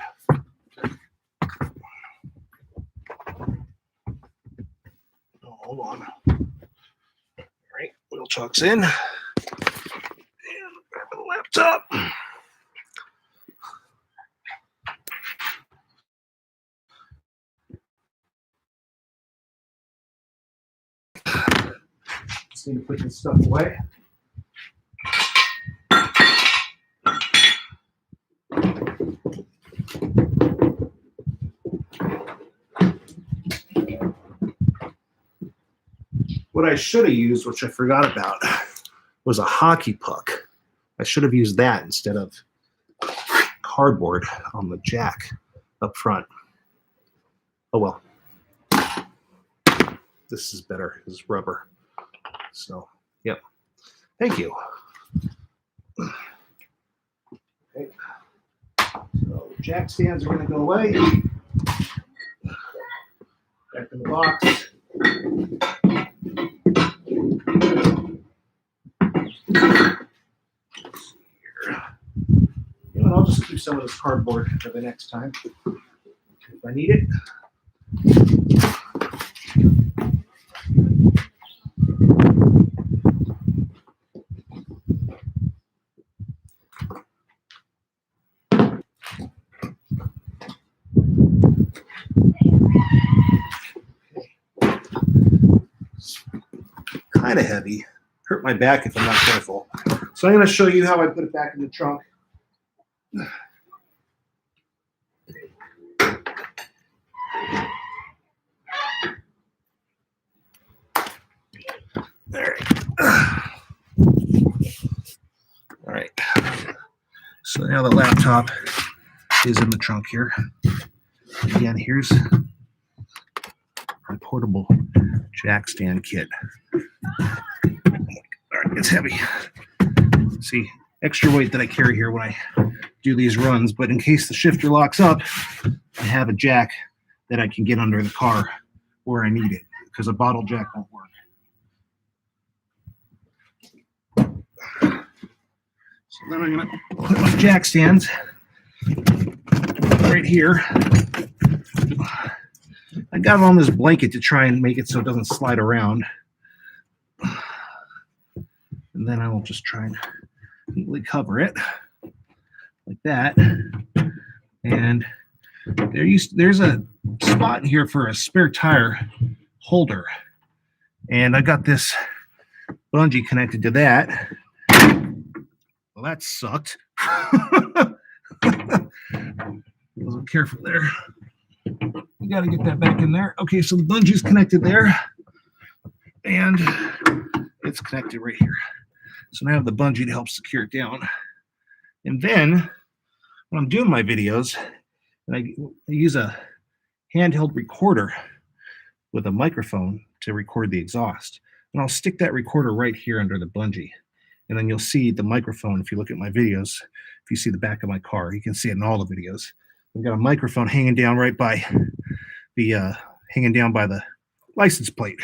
Oh, hold on. All right, wheel chock's in. And grab the laptop. Just need to put this stuff away. What I should have used, which I forgot about, was a hockey puck. I should have used that instead of cardboard on the jack up front. Oh well. This is better. This is rubber. So, yep. Thank you. Okay. So jack stands are going to go away. Back in the box. You know, I'll just keep some of this cardboard for the next time if I need it. Kind of heavy. Hurt my back if I'm not careful. So I'm going to show you how I put it back in the trunk. All right. All right. So now the laptop is in the trunk here. Again, here's my portable jack stand kit. All right, it's heavy. See, extra weight that I carry here when I do these runs, but in case the shifter locks up, I have a jack that I can get under the car where I need it, because a bottle jack won't work. So then I'm going to put my jack stands right here. I got it on this blanket to try and make it so it doesn't slide around. And then I will just try and neatly cover it like that. And there's a spot here for a spare tire holder. And I got this bungee connected to that. Well, that sucked. Wasn't careful there. You got to get that back in there. Okay, so the bungee's connected there. And it's connected right here. So now I have the bungee to help secure it down. And then when I'm doing my videos, and I use a handheld recorder with a microphone to record the exhaust. And I'll stick that recorder right here under the bungee. And then you'll see the microphone. If you look at my videos, if you see the back of my car, you can see it in all the videos. I've got a microphone hanging down right by the license plate.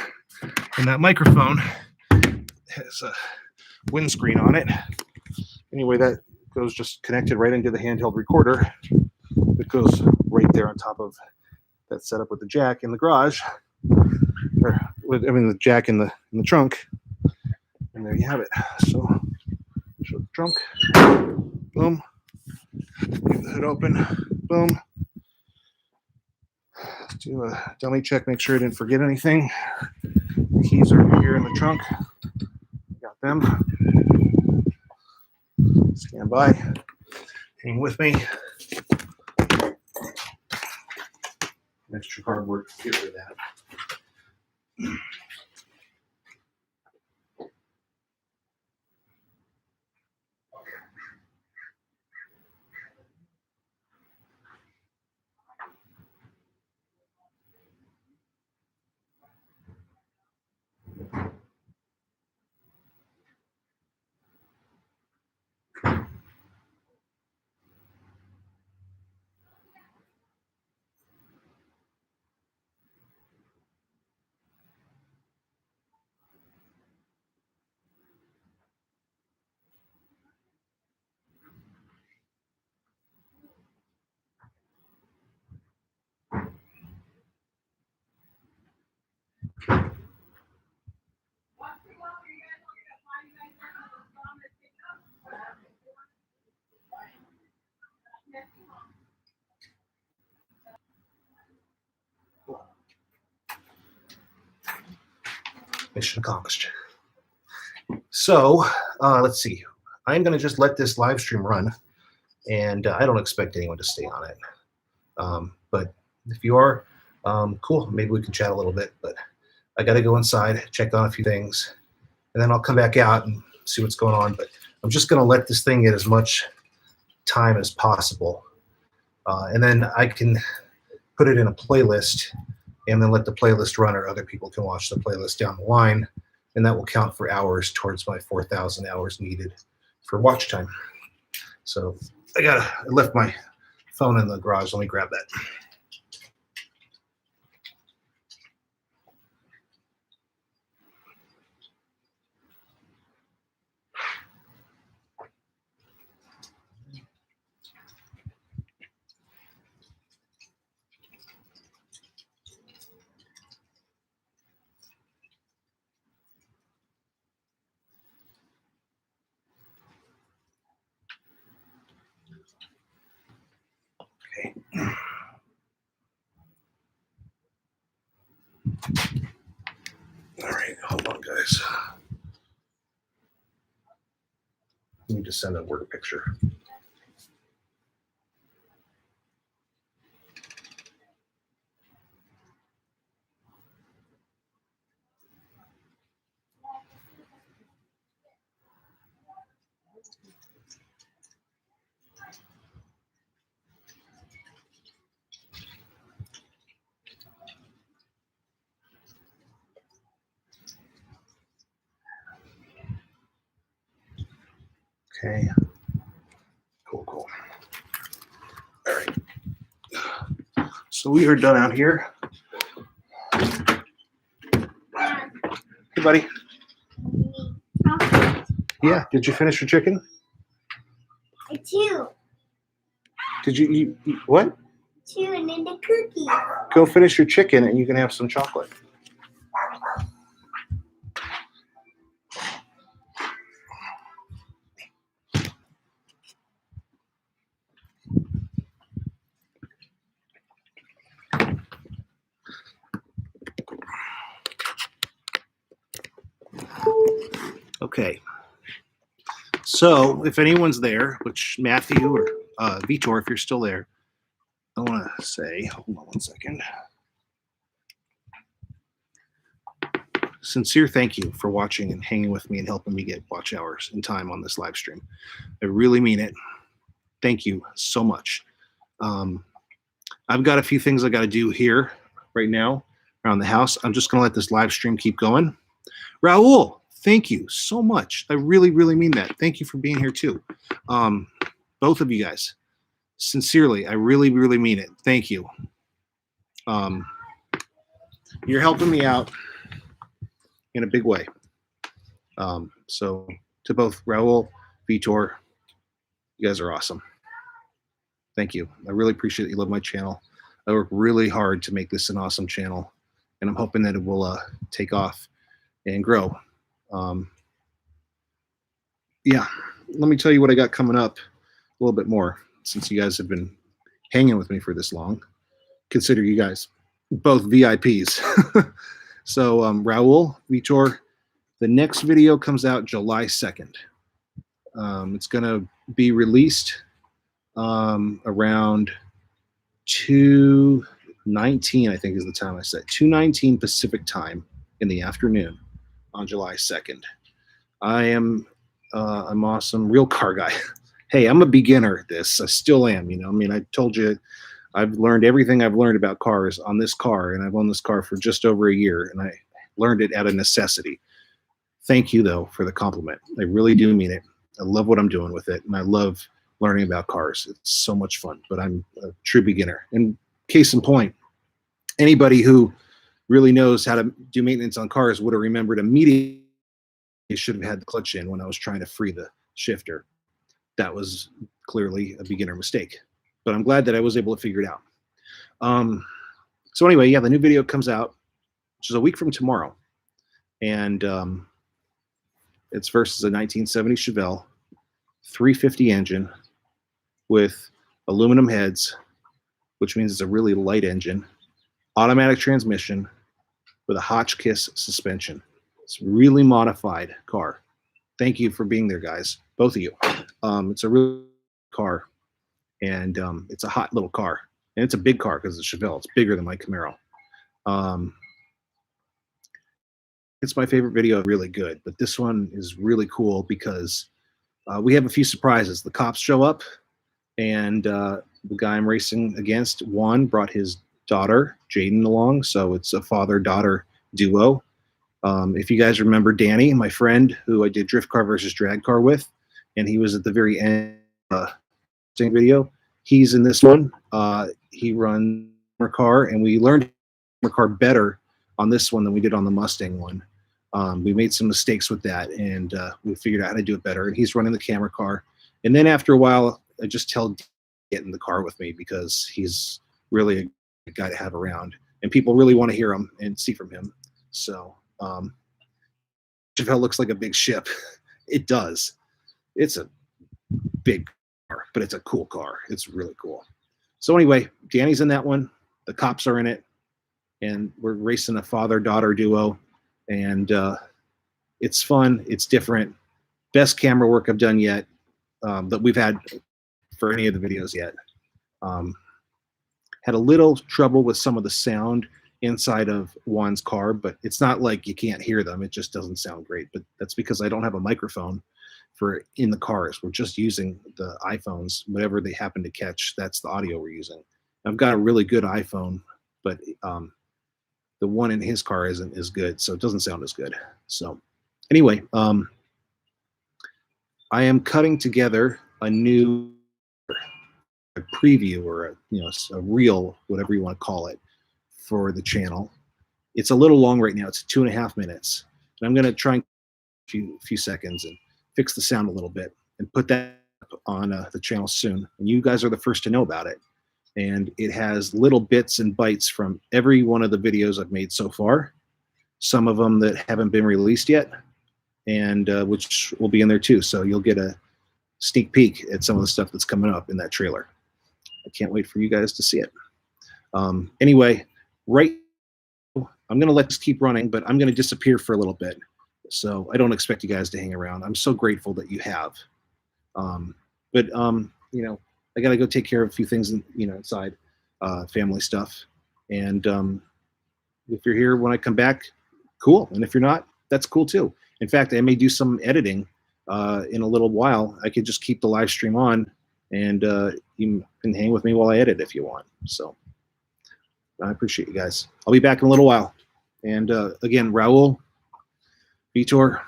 And that microphone has a windscreen on it. Anyway, that goes just connected right into the handheld recorder. It goes right there on top of that setup with the jack in the garage, the jack in the trunk, and there you have it. So, show the trunk, boom, leave the hood open, boom. Let's do a dummy check, make sure I didn't forget anything. The keys are here in the trunk. Got them. Stand by. Hang with me. Extra cardboard. Get rid of that. Mission accomplished. So let's see. I'm going to just let this live stream run, and I don't expect anyone to stay on it. But if you are, cool. Maybe we can chat a little bit. But I got to go inside, check on a few things, and then I'll come back out and see what's going on. But I'm just going to let this thing get as much time as possible, and then I can put it in a playlist, and then let the playlist run, or other people can watch the playlist down the line, and that will count for hours towards my 4,000 hours needed for watch time. So I left my phone in the garage. Let me grab that. Okay. All right, hold on, guys. I need to send a word picture. Okay. Cool. All right. So we are done out here. Hey, buddy. Yeah. Did you finish your chicken? Two. Did you eat what? Two and then the cookie. Go finish your chicken and you can have some chocolate. Okay. So if anyone's there, which Matthew or Vitor, if you're still there, I want to say, hold on one second. Sincere thank you for watching and hanging with me and helping me get watch hours and time on this live stream. I really mean it. Thank you so much. I've got a few things I got to do here right now around the house. I'm just going to let this live stream keep going. Raul, thank you so much. I really, really mean that. Thank you for being here too. Both of you guys. Sincerely, I really, really mean it. Thank you. You're helping me out in a big way. So to both Raul, Vitor, you guys are awesome. Thank you. I really appreciate that you love my channel. I work really hard to make this an awesome channel, and I'm hoping that it will take off and grow. Yeah, let me tell you what I got coming up a little bit more, since you guys have been hanging with me for this long. Consider you guys both VIPs. So Raul, Vitor, the next video comes out July 2nd. It's going to be released around 2:19, I think is the time I said. 2:19 Pacific time in the afternoon on July 2nd. I'm awesome. Real car guy. Hey, I'm a beginner at this. I still am, you know. I mean, I told you I've learned everything I've learned about cars on this car, and I've owned this car for just over a year, and I learned it out of necessity. Thank you, though, for the compliment. I really do mean it. I love what I'm doing with it, and I love learning about cars. It's so much fun, but I'm a true beginner. And case in point, anybody who really knows how to do maintenance on cars would have remembered immediately I should have had the clutch in when I was trying to free the shifter. That was clearly a beginner mistake, but I'm glad that I was able to figure it out. So anyway, yeah, the new video comes out, which is a week from tomorrow, and it's versus a 1970 Chevelle 350 engine with aluminum heads, which means it's a really light engine, automatic transmission with a Hotchkiss suspension. It's a really modified car. Thank you for being there, guys, both of you. It's a real car, and it's a hot little car, and it's a big car because it's a Chevelle. It's bigger than my Camaro. It's my favorite video, really good, but this one is really cool because we have a few surprises. The cops show up, and the guy I'm racing against, Juan, brought his daughter, Jaden, along, so it's a father-daughter duo. If you guys remember Danny, my friend, who I did drift car versus drag car with, and he was at the very end video. He's in this one. He runs a car, and we learned a car better on this one than we did on the Mustang one. We made some mistakes with that, and we figured out how to do it better. And he's running the camera car. And then after a while, I just tell him to get in the car with me because he's really a guy to have around, and people really want to hear him and see from him. So, Chevelle looks like a big ship. It does. It's a big car, but it's a cool car. It's really cool. So anyway, Danny's in that one. The cops are in it, and we're racing a father-daughter duo, and it's fun. It's different. Best camera work I've done yet that we've had for any of the videos yet. Had a little trouble with some of the sound inside of Juan's car, but it's not like you can't hear them. It just doesn't sound great. But that's because I don't have a microphone for in the cars. We're just using the iPhones, whatever they happen to catch. That's the audio we're using. I've got a really good iPhone, but the one in his car isn't as good, so it doesn't sound as good. So anyway, I am cutting together a new preview or a reel, whatever you want to call it, for the channel. It's a little long right now. It's 2.5 minutes, and I'm going to try and few seconds and fix the sound a little bit and put that up on the channel soon. And you guys are the first to know about it. And it has little bits and bites from every one of the videos I've made so far. Some of them that haven't been released yet, and which will be in there too. So you'll get a sneak peek at some of the stuff that's coming up in that trailer. I can't wait for you guys to see it. Anyway, right now, I'm going to let this keep running, but I'm going to disappear for a little bit. So I don't expect you guys to hang around. I'm so grateful that you have. But I got to go take care of a few things, inside family stuff. And if you're here when I come back, cool. And if you're not, that's cool too. In fact, I may do some editing in a little while. I could just keep the live stream on, and you can hang with me while I edit if you want. So I appreciate you guys. I'll be back in a little while. And again, Raul, Vitor,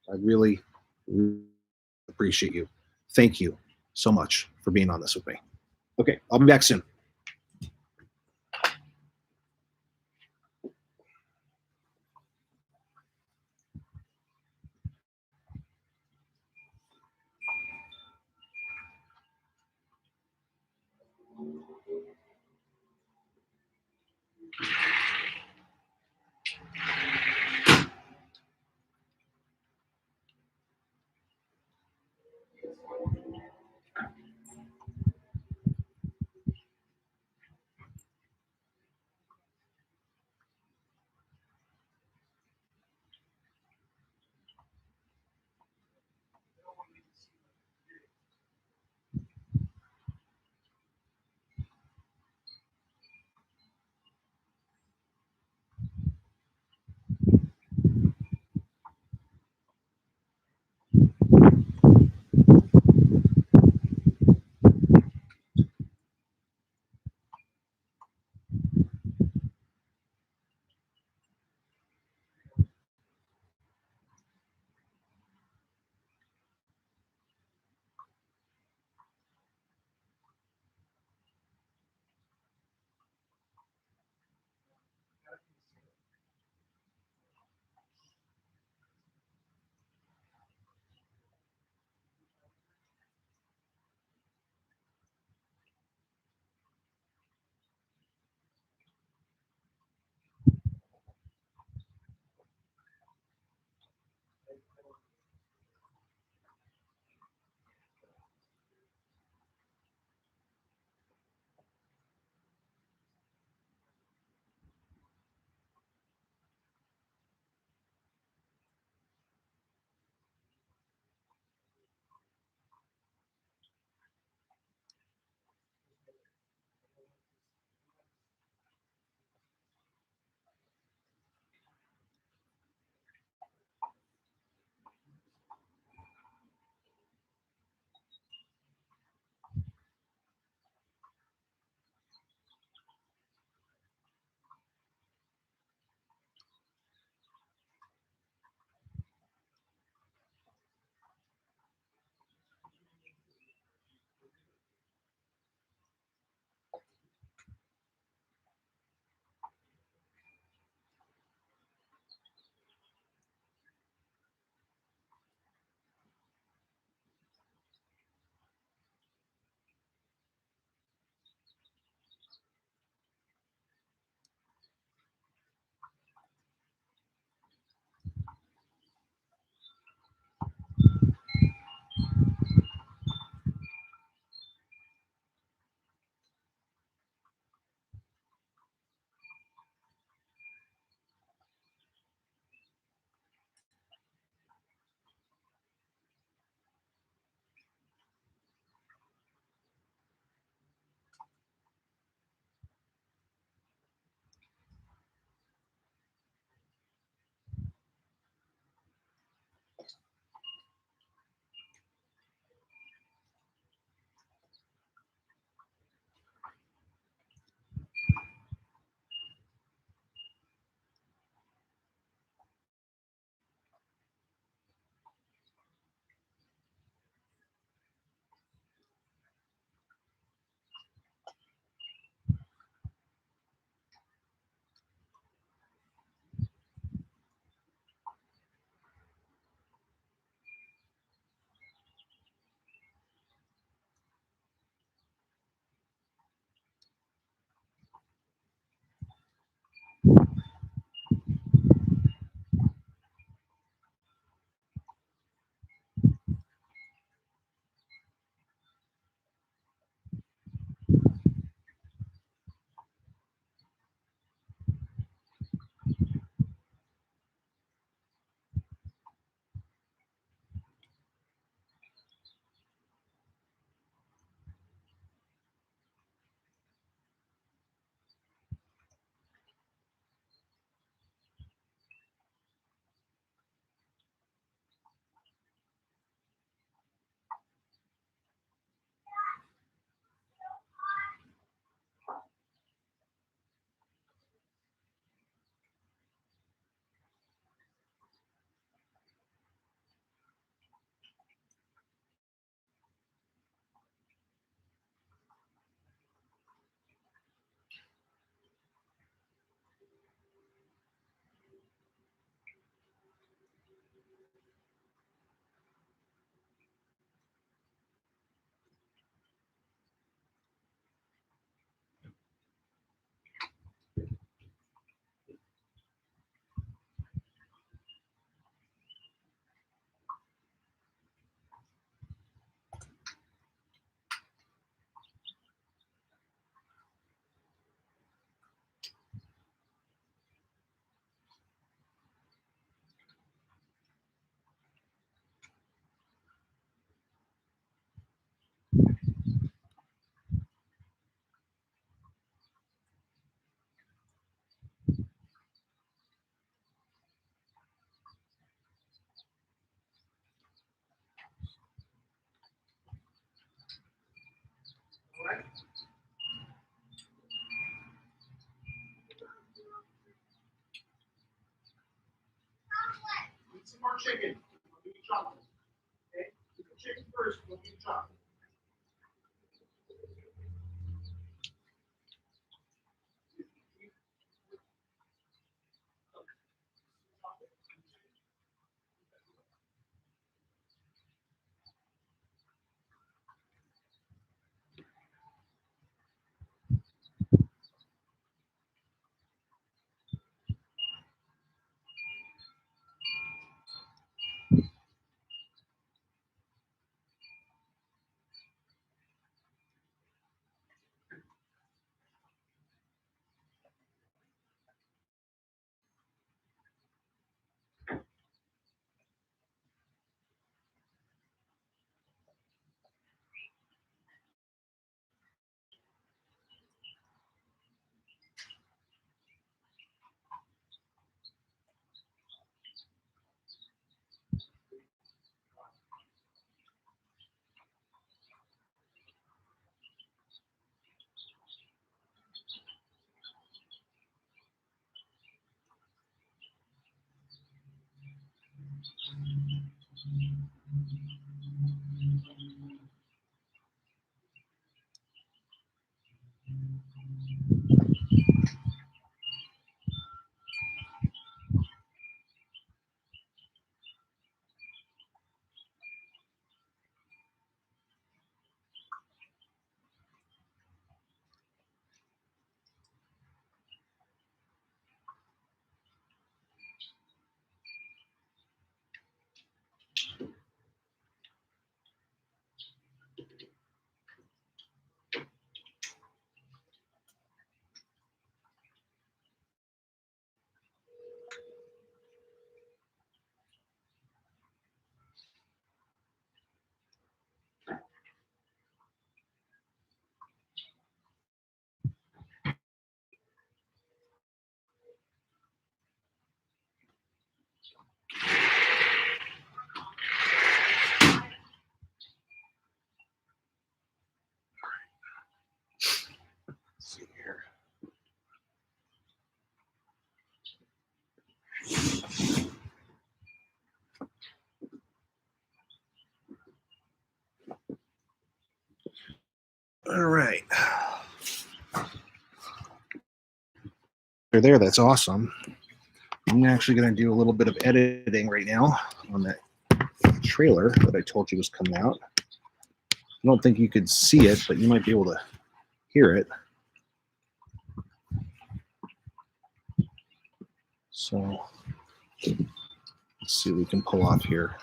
I really, really appreciate you. Thank you so much for being on this with me. Okay, I'll be back soon. or chicken? We'll eat chocolate. Okay? You can chicken first, we'll eat chocolate. Let's see here. All right. They're there. That's awesome. I'm actually going to do a little bit of editing right now on that trailer that I told you was coming out. I don't think you could see it, but you might be able to hear it. So let's see what we can pull off here.